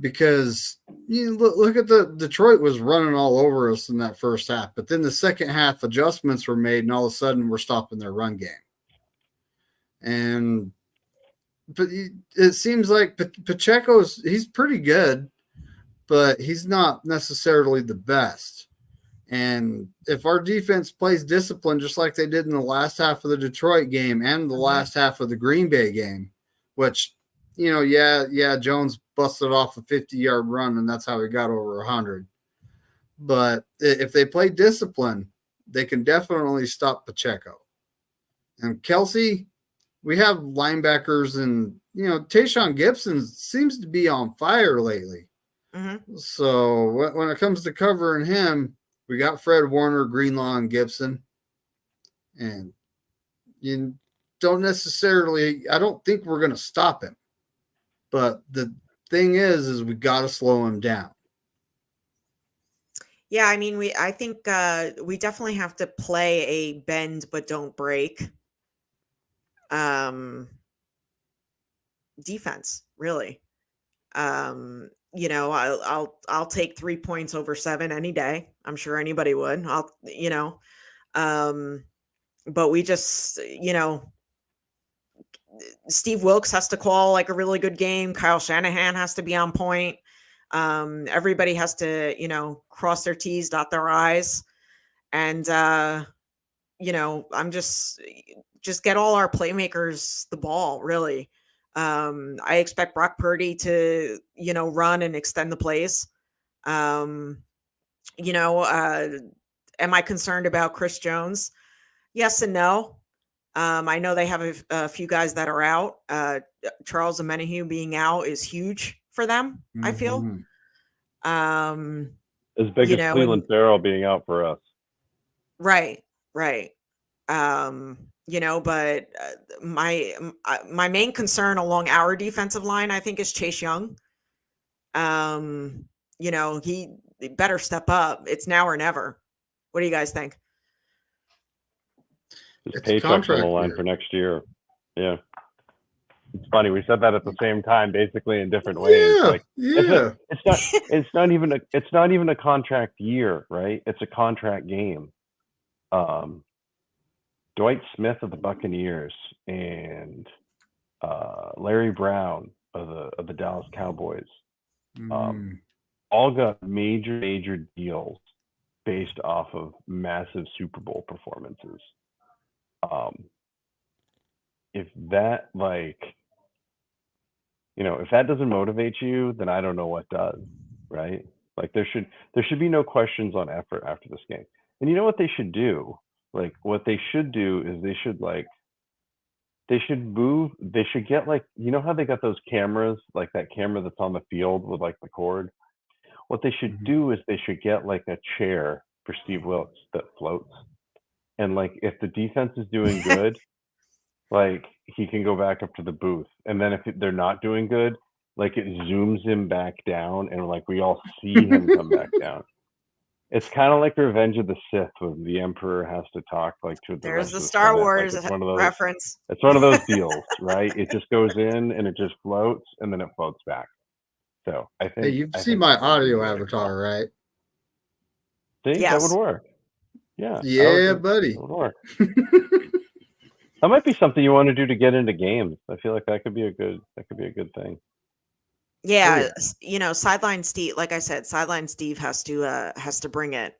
because you know, look at the Detroit was running all over us in that first half, but then the second half adjustments were made, and all of a sudden we're stopping their run game. But it seems like he's pretty good, but he's not necessarily the best. And if our defense plays discipline just like they did in the last half of the Detroit game and the last half of the Green Bay game, which yeah, Jones busted off a 50-yard run, and that's how he got over 100. But if they play discipline, they can definitely stop Pacheco. And Kelsey, we have linebackers, and Tayshaun Gibson seems to be on fire lately. Mm-hmm. So when it comes to covering him, we got Fred Warner, Greenlaw, and Gibson. And you don't necessarily, I don't think we're going to stop him. But the thing is we got to slow him down. Yeah, I mean, I think we definitely have to play a bend but don't break defense, really. I'll take 3 points over 7 any day. I'm sure anybody would. But we just, Steve Wilkes has to call like a really good game. Kyle Shanahan has to be on point. Everybody has to, cross their T's, dot their I's. And, I'm just get all our playmakers the ball, really. I expect Brock Purdy to, run and extend the plays. Am I concerned about Chris Jones? Yes and no. I know they have a few guys that are out. Charles Omenihu being out is huge for them, I feel. As big as Cleveland Farrell being out for us. Right. But my main concern along our defensive line, I think, is Chase Young. He better step up. It's now or never. What do you guys think? His paycheck's on the line for next year. Yeah. It's funny. We said that at the same time, basically in different ways. It's not even a contract year, right? It's a contract game. Dwight Smith of the Buccaneers and Larry Brown of the Dallas Cowboys all got major deals based off of massive Super Bowl performances. If that if that doesn't motivate you, then I don't know what does, right? Like there should be no questions on effort after this game. And you know what they should do? Like what they should do is they should get how they got those cameras, like that camera that's on the field with like the cord. What they should do is they should get like a chair for Steve Wilkes that floats. And like if the defense is doing good, like he can go back up to the booth. And then if they're not doing good, like it zooms him back down and like we all see him come back down. It's kind of like Revenge of the Sith when the Emperor has to talk like to the There's the Star Wars reference. It's one of those deals, right? It just goes in and it just floats and then it floats back. So I think you see my audio avatar, right? See, yes. That would work. Yeah. Yeah, buddy. That would work. That might be something you want to do to get into games. I feel like that could be a good thing. Yeah, Sideline Steve, like I said, Sideline Steve has to bring it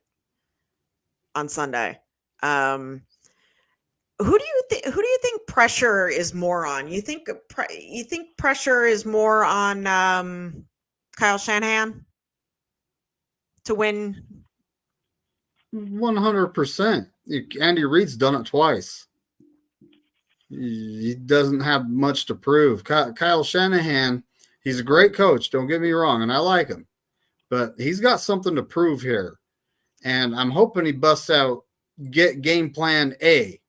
on Sunday. Who do you think pressure is more on? You think pressure is more on Kyle Shanahan to win? 100%. Andy Reid's done it twice. He doesn't have much to prove. Kyle Shanahan, he's a great coach, don't get me wrong, and I like him. But he's got something to prove here. And I'm hoping he busts out game plan A.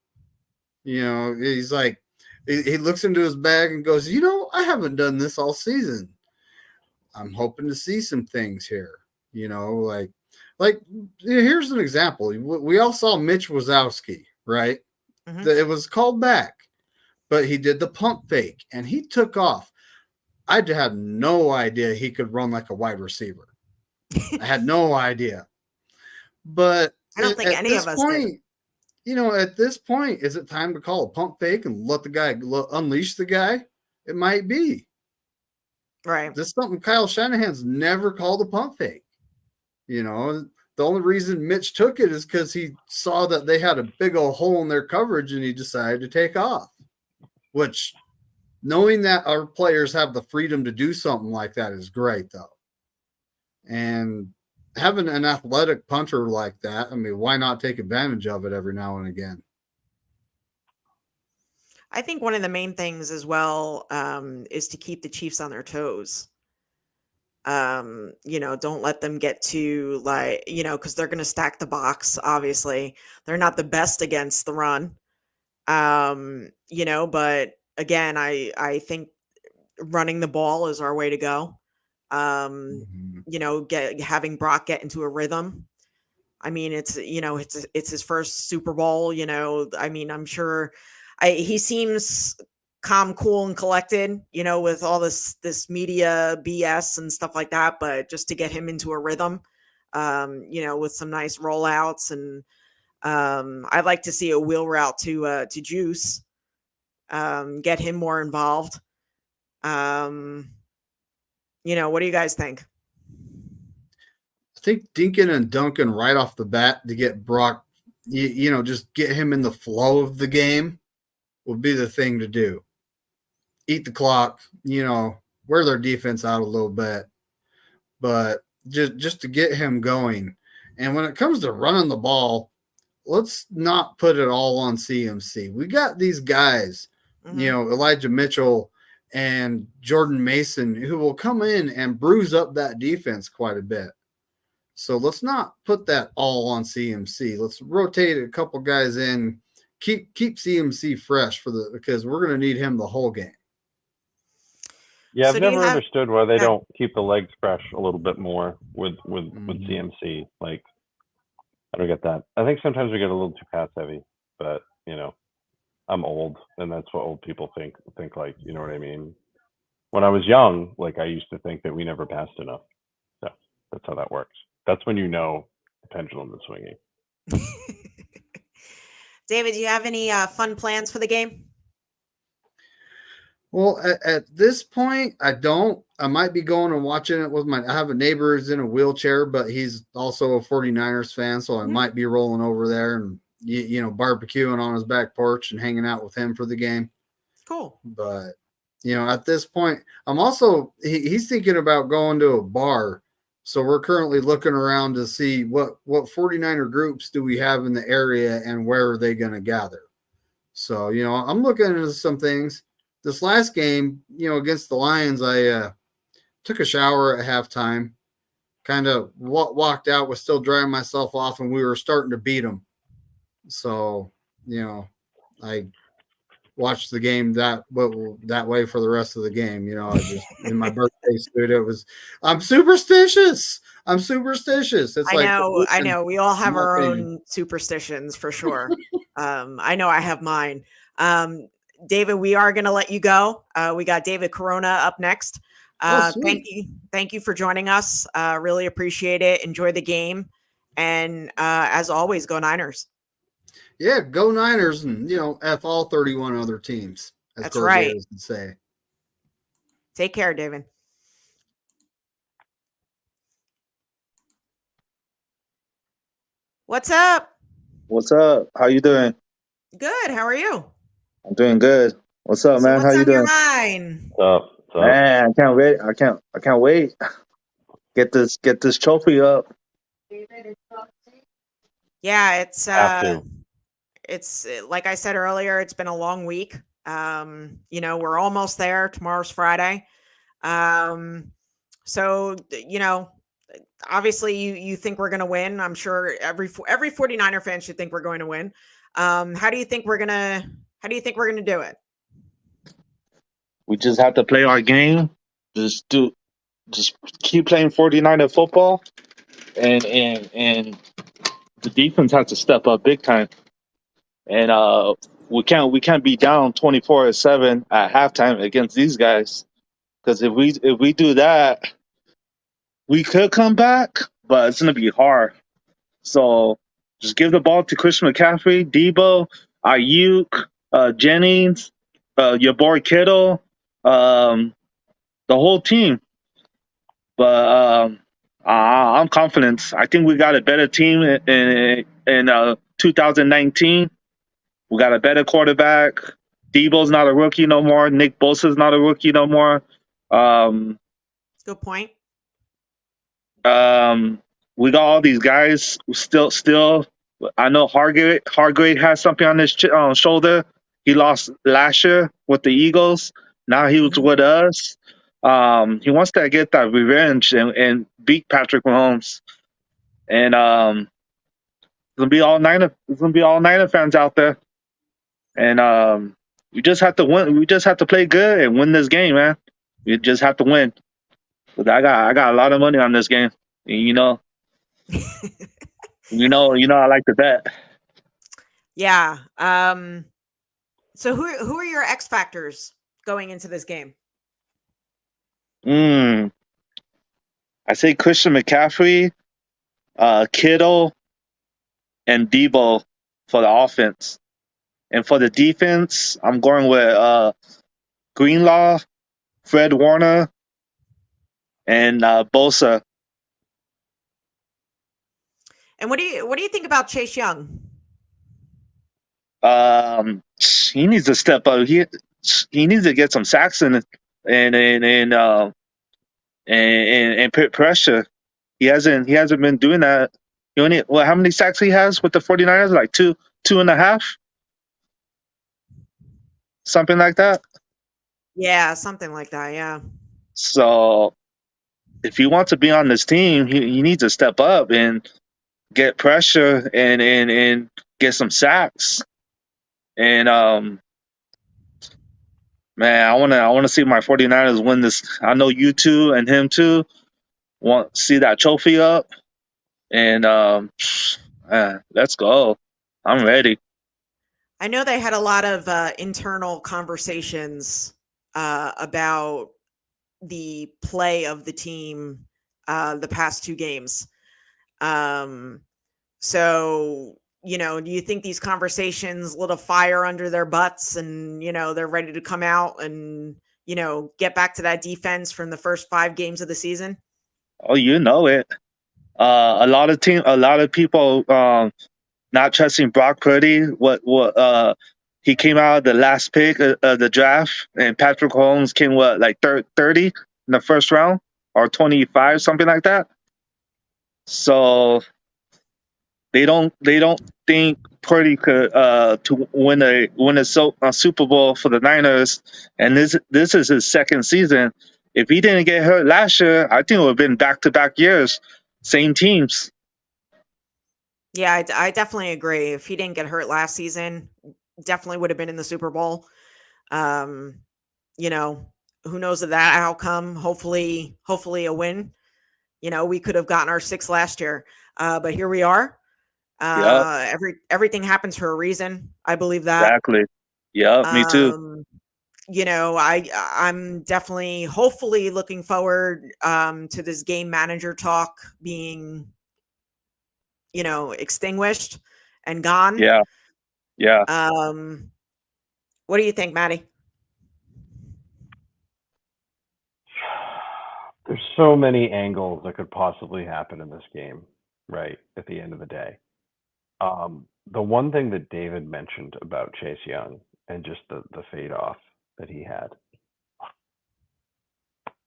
He's like, he looks into his bag and goes, I haven't done this all season. I'm hoping to see some things here. Like here's an example. We all saw Mitch Wazowski, right? Mm-hmm. It was called back, but he did the pump fake and he took off. I had no idea he could run like a wide receiver. I had no idea. But I don't think any of us did. At this point, is it time to call a pump fake and let the guy unleash the guy? It might be. Right. This is something Kyle Shanahan's never called a pump fake. The only reason Mitch took it is because he saw that they had a big old hole in their coverage and he decided to take off, which knowing that our players have the freedom to do something like that is great, though. And having an athletic punter like that, I mean, why not take advantage of it every now and again? I think one of the main things as well is to keep the Chiefs on their toes. Don't let them get to because they're going to stack the box. Obviously, they're not the best against the run. But again, I think running the ball is our way to go. Having Brock get into a rhythm. I mean, it's his first Super Bowl. I mean, I'm sure he seems calm, cool, and collected. With all this media BS and stuff like that. But just to get him into a rhythm, with some nice rollouts, and I'd like to see a wheel route to Juice, get him more involved. What do you guys think? I think Dinkin and Duncan right off the bat to get Brock, just get him in the flow of the game would be the thing to do. Eat the clock, wear their defense out a little bit, but just to get him going. And when it comes to running the ball, let's not put it all on CMC. We got these guys, Elijah Mitchell and Jordan Mason, who will come in and bruise up that defense quite a bit. So let's not put that all on CMC. Let's rotate a couple guys in, keep CMC fresh because we're going to need him the whole game. Yeah, I've never understood why they don't keep the legs fresh a little bit more with CMC. Like, I don't get that. I think sometimes we get a little too pass heavy, but I'm old, and that's what old people think like, you know what I mean? When I was young, I used to think that we never passed enough. So that's how that works. That's when the pendulum is swinging. David, do you have any fun plans for the game? Well, at this point, I don't. I might be going and watching it with I have a neighbor who's in a wheelchair, but he's also a 49ers fan, so I might be rolling over there and barbecuing on his back porch and hanging out with him for the game. Cool. But, at this point, I'm also, he's thinking about going to a bar. So we're currently looking around to see what 49er groups do we have in the area and where are they going to gather. So, I'm looking into some things. This last game, against the Lions, I took a shower at halftime, kind of walked out, was still drying myself off, and we were starting to beat them. So, I watched the game that way for the rest of the game. I just in my birthday suit. I'm superstitious. It's I know. We all have our own superstitions for sure. I know I have mine. David, we are going to let you go. We got David Corona up next. Thank you for joining us. Really appreciate it. Enjoy the game. And as always, go Niners. Yeah, go Niners, and F all 31 other teams. That's right. Say. Take care, David. What's up? What's up? How you doing? Good. How are you? I'm doing good. What's up, man? How you doing? What's on your mind? What's up? Man, I can't wait. I can't wait. Get this trophy up. Yeah, it's like I said earlier, it's been a long week. We're almost there. Tomorrow's Friday. So, obviously you think we're going to win. I'm sure every 49er fan should think we're going to win. How do you think we're going to do it? We just have to play our game. Just keep playing 49er football, and the defense has to step up big time. And we can't be down 24-7 at halftime against these guys, because if we do that, we could come back, but it's gonna be hard. So just give the ball to Christian McCaffrey, Debo, Ayuk, Jennings, your boy Kittle, the whole team. But I'm confident. I think we got a better team in 2019. We got a better quarterback. Debo's not a rookie no more. Nick Bosa's not a rookie no more. Good point. We got all these guys still. I know Hargrave has something on his shoulder. He lost last year with the Eagles. Now he was with us. He wants to get that revenge and beat Patrick Mahomes. And it's gonna be all Niner fans out there. And we just have to win. We just have to play good and win this game, man. We just have to win. But I got a lot of money on this game. You know, I like to bet. Yeah. So who are your X factors going into this game? I say Christian McCaffrey, Kittle, and Debo for the offense. And for the defense, I'm going with Greenlaw, Fred Warner, and Bosa. And what do you think about Chase Young? He needs to step up. He needs to get some sacks and put pressure. He hasn't been doing that. How many sacks he has with the 49ers? Like 2.5? Something like that. Yeah, something like that. Yeah. So if he wants to be on this team, he needs to step up and get pressure and get some sacks. And man, I want to see my 49ers win this. I know you two and him too want to see that trophy up. And let's go. I'm ready. I know they had a lot of internal conversations about the play of the team the past 2 games. So, do you think these conversations lit a fire under their butts and, they're ready to come out and, get back to that defense from the first 5 games of the season? Oh, you know it. A lot of people not trusting Brock Purdy. He came out the last pick of the draft, and Patrick Mahomes came like 30 in the first round or 25, something like that. So they don't think Purdy could to win a Super Bowl for the Niners, and this is his second season. If he didn't get hurt last year, I think it would have been back-to-back years, same teams. Yeah, I definitely agree. If he didn't get hurt last season, definitely would have been in the Super Bowl. Who knows of that outcome? Hopefully a win. We could have gotten our 6th last year, but here we are. Everything happens for a reason. I believe that. Exactly. Yeah, me too. I'm definitely hopefully looking forward to this game manager talk being extinguished and gone. Yeah. What do you think, Maddie? There's so many angles that could possibly happen in this game, right, at the end of the day. The one thing that David mentioned about Chase Young and just the fade off that he had,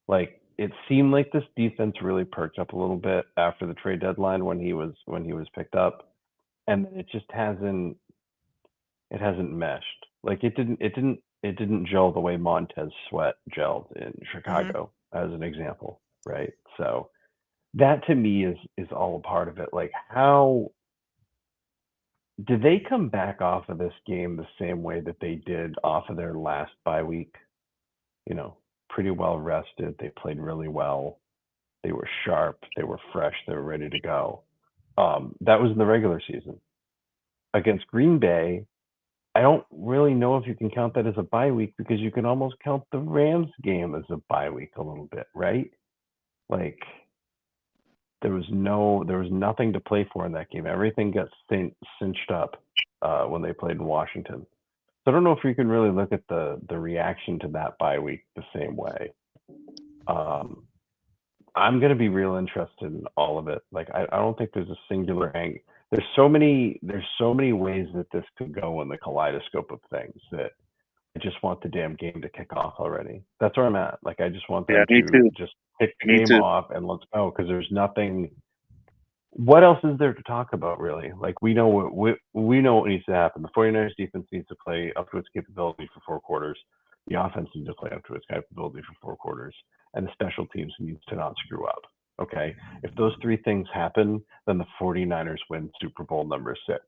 like, it seemed like this defense really perked up a little bit after the trade deadline when he was picked up, and it just hasn't meshed. Like, it didn't gel the way Montez Sweat gelled in Chicago, as an example, right? So that to me is all a part of it. Like, how did they come back off of this game the same way that they did off of their last bye week? Pretty well rested. They played really well. They were sharp. They were fresh. They were ready to go. That was in the regular season. Against Green Bay, I don't really know if you can count that as a bye week, because you can almost count the Rams game as a bye week a little bit, right? Like, there was nothing to play for in that game. Everything got cinched up when they played in Washington. So I don't know if you can really look at the reaction to that bye week the same way. I'm going to be real interested in all of it. Like, I don't think there's a singular angle. There's so many ways that this could go in the kaleidoscope of things, that I just want the damn game to kick off already. That's where I'm at. Like, I just want Yeah, them me to too. just kick the Me game too. off and let's go, because there's nothing. What else is there to talk about, really? Like, we know what needs to happen. The 49ers defense needs to play up to its capability for 4 quarters. The offense needs to play up to its capability for 4 quarters, and the special teams needs to not screw up. Okay, if those 3 things happen, then the 49ers win Super Bowl number 6.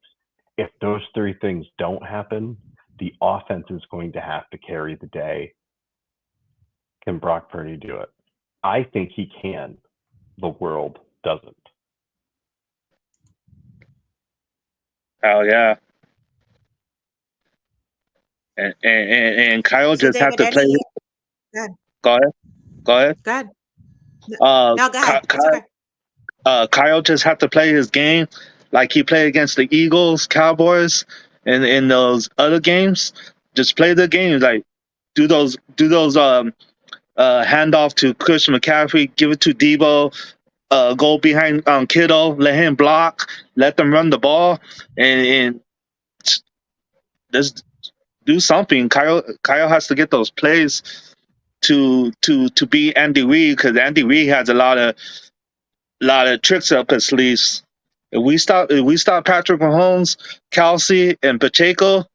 If those 3 things don't happen, the offense is going to have to carry the day. Can Brock Purdy do it? I think he can. The world doesn't. Hell yeah. And Kyle So just had David, to play. go ahead. Go ahead. Go ahead. Go ahead. Uh, No, go ahead. It's okay. Kyle just had to play his game like he played against the Eagles, Cowboys, and in those other games. Just play the game, like do those handoff to Christian McCaffrey, give it to Debo, go behind Kittle, let him block, let them run the ball, and just do something. Kyle has to get those plays to beat Andy Reid, because Andy Reid has a lot of tricks up his sleeves. If we stop Patrick Mahomes, Kelsey, and Pacheco,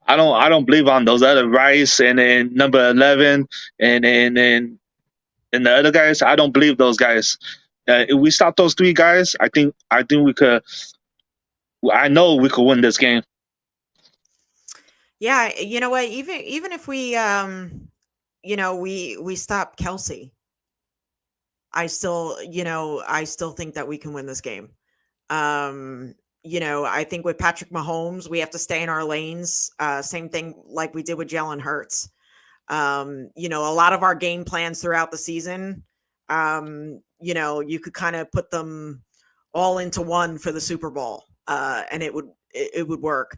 I don't believe on those other Rice and number 11 and the other guys. I don't believe those guys. If we stop those 3 guys, I think we could. I know we could win this game. Yeah, you know what? Even if we we stop Kelsey, I still think that we can win this game. I think with Patrick Mahomes, we have to stay in our lanes. Same thing like we did with Jalen Hurts. A lot of our game plans throughout the season, you could kind of put them all into one for the Super Bowl, and it would work.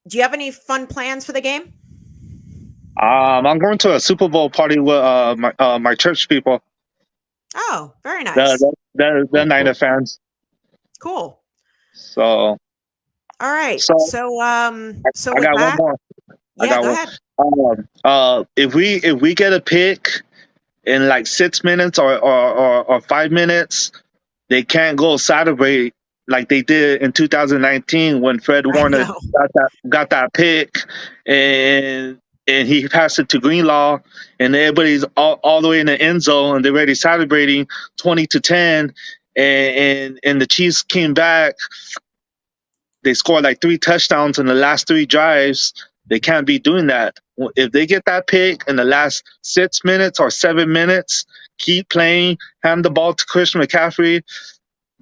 Do you have any fun plans for the game? I'm going to a Super Bowl party with my church people. Oh, very nice. The Niner fans. Cool. So. All right. So I with got that, one more. yeah, go ahead. If we get a pick in like 6 minutes or 5 minutes, they can't go celebrate like they did in 2019 when Fred Warner got that pick and he passed it to Greenlaw, and everybody's all the way in the end zone, and they're already celebrating 20-10, and the Chiefs came back. They scored like 3 touchdowns in the last 3 drives. They can't be doing that. If they get that pick in the last 6 minutes or 7 minutes, keep playing, hand the ball to Christian McCaffrey.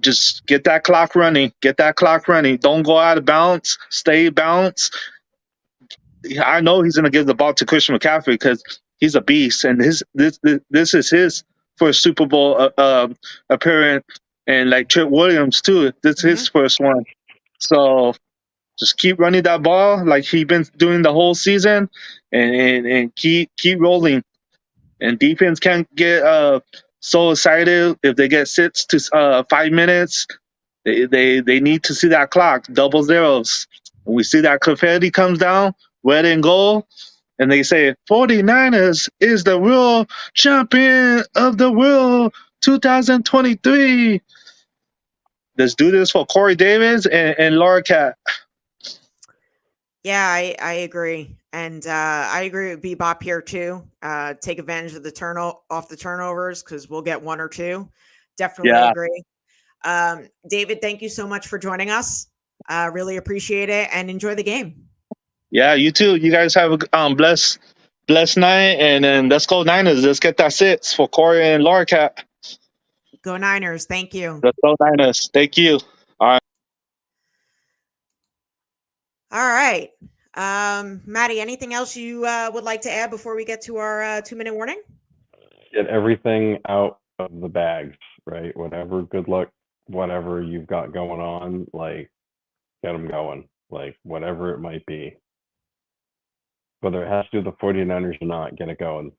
Just get that clock running. Don't go out of bounds. Stay balanced. I know he's going to give the ball to Christian McCaffrey because he's a beast, and this is his first Super Bowl appearance, and like Trent Williams too. This is his first one. So just keep running that ball like he's been doing the whole season, and keep rolling. And defense can't get so excited if they get 6 to 5 minutes. They need to see that clock, double zeros. When we see that confetti comes down, red and gold, and they say 49ers is the real champion of the world 2023. Let's do this for Corey Davis and Laura Cat. Yeah, I agree. And I agree with Bebop here too. Take advantage of the turnovers because we'll get 1 or 2. Definitely agree. David, thank you so much for joining us. Really appreciate it, and enjoy the game. Yeah, you too. You guys have a blessed night, and then let's go Niners. Let's get that 6 for Corey and Laura Cat. Go Niners. Thank you. Let's go Niners. Thank you. All right. Maddie, anything else you would like to add before we get to our 2-minute warning? Get everything out of the bags, right? Whatever good luck, whatever you've got going on, like, get them going, like, whatever it might be. Whether it has to do with the 49ers or not, get it going.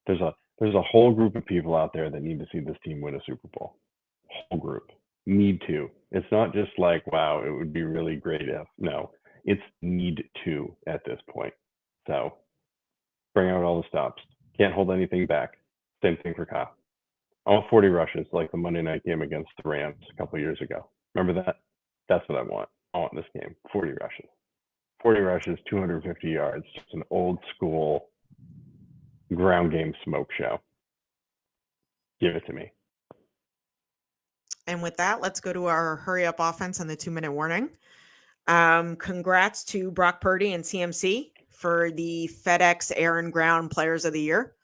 There's a whole group of people out there that need to see this team win a Super Bowl. Whole group. Need to. It's not just like, wow, it would be really great if. No. It's need to at this point. So bring out all the stops. Can't hold anything back. Same thing for Kyle. I want 40 rushes like the Monday night game against the Rams a couple years ago. Remember that? That's what I want. I want this game. 40 rushes. 40 rushes, 250 yards. Just an old school ground game smoke show. Give it to me. And with that, let's go to our hurry up offense and the 2-minute warning. Congrats to Brock Purdy and CMC for the FedEx Air and Ground Players of the Year.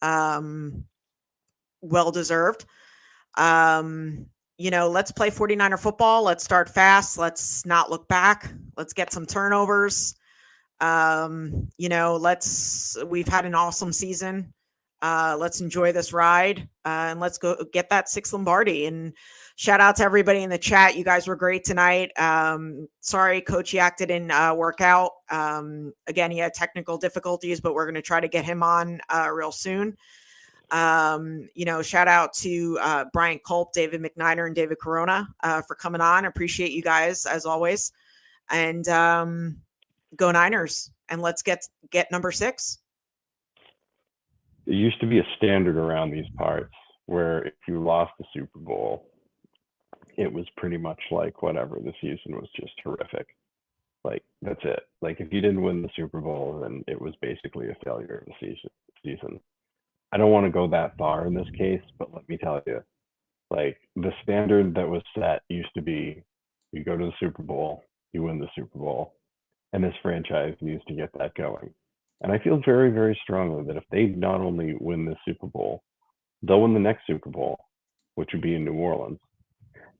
Well deserved. Let's play 49er football. Let's start fast. Let's not look back. Let's get some turnovers. We've had an awesome season. Let's enjoy this ride, and let's go get that 6th Lombardi. And shout out to everybody in the chat. You guys were great tonight. Sorry, Coach Yak didn't work out. Again, he had technical difficulties, but we're going to try to get him on real soon. Shout out to Brian Culp, David McNider, and David Corona for coming on. Appreciate you guys as always. And go Niners, and let's get number 6. It used to be a standard around these parts where if you lost the Super Bowl, it was pretty much like whatever, the season was just horrific. Like, that's it. Like, if you didn't win the Super Bowl, then it was basically a failure of the season. I don't want to go that far in this case, but let me tell you, like, the standard that was set used to be you go to the Super Bowl, you win the Super Bowl, and this franchise needs to get that going. And I feel very, very strongly that if they not only win this Super Bowl, they'll win the next Super Bowl, which would be in New Orleans.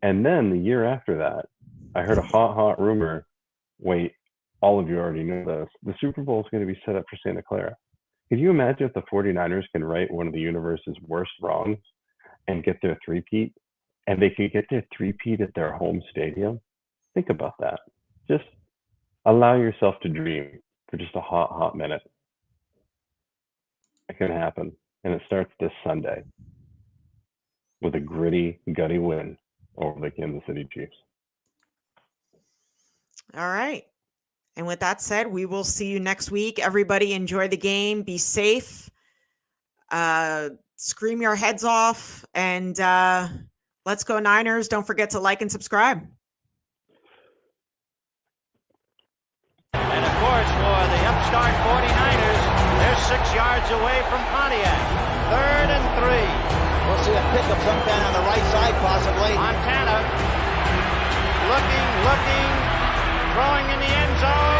And then the year after that, I heard a hot rumor. Wait, all of you already know this. The Super Bowl is going to be set up for Santa Clara. Could you imagine if the 49ers can right one of the universe's worst wrongs and get their three-peat, and they could get their three-peat at their home stadium? Think about that. Just allow yourself to dream for just a hot minute. It can happen. And it starts this Sunday with a gritty, gutty win over the Kansas City Chiefs. All right. And with that said, we will see you next week. Everybody enjoy the game. Be safe. Scream your heads off. And let's go Niners. Don't forget to like and subscribe. And of course, for the upstart 49ers, they're 6 yards away from Pontiac. 3rd and 3. We'll see a pickup sometime on the right side, possibly. Montana looking, throwing in the end zone.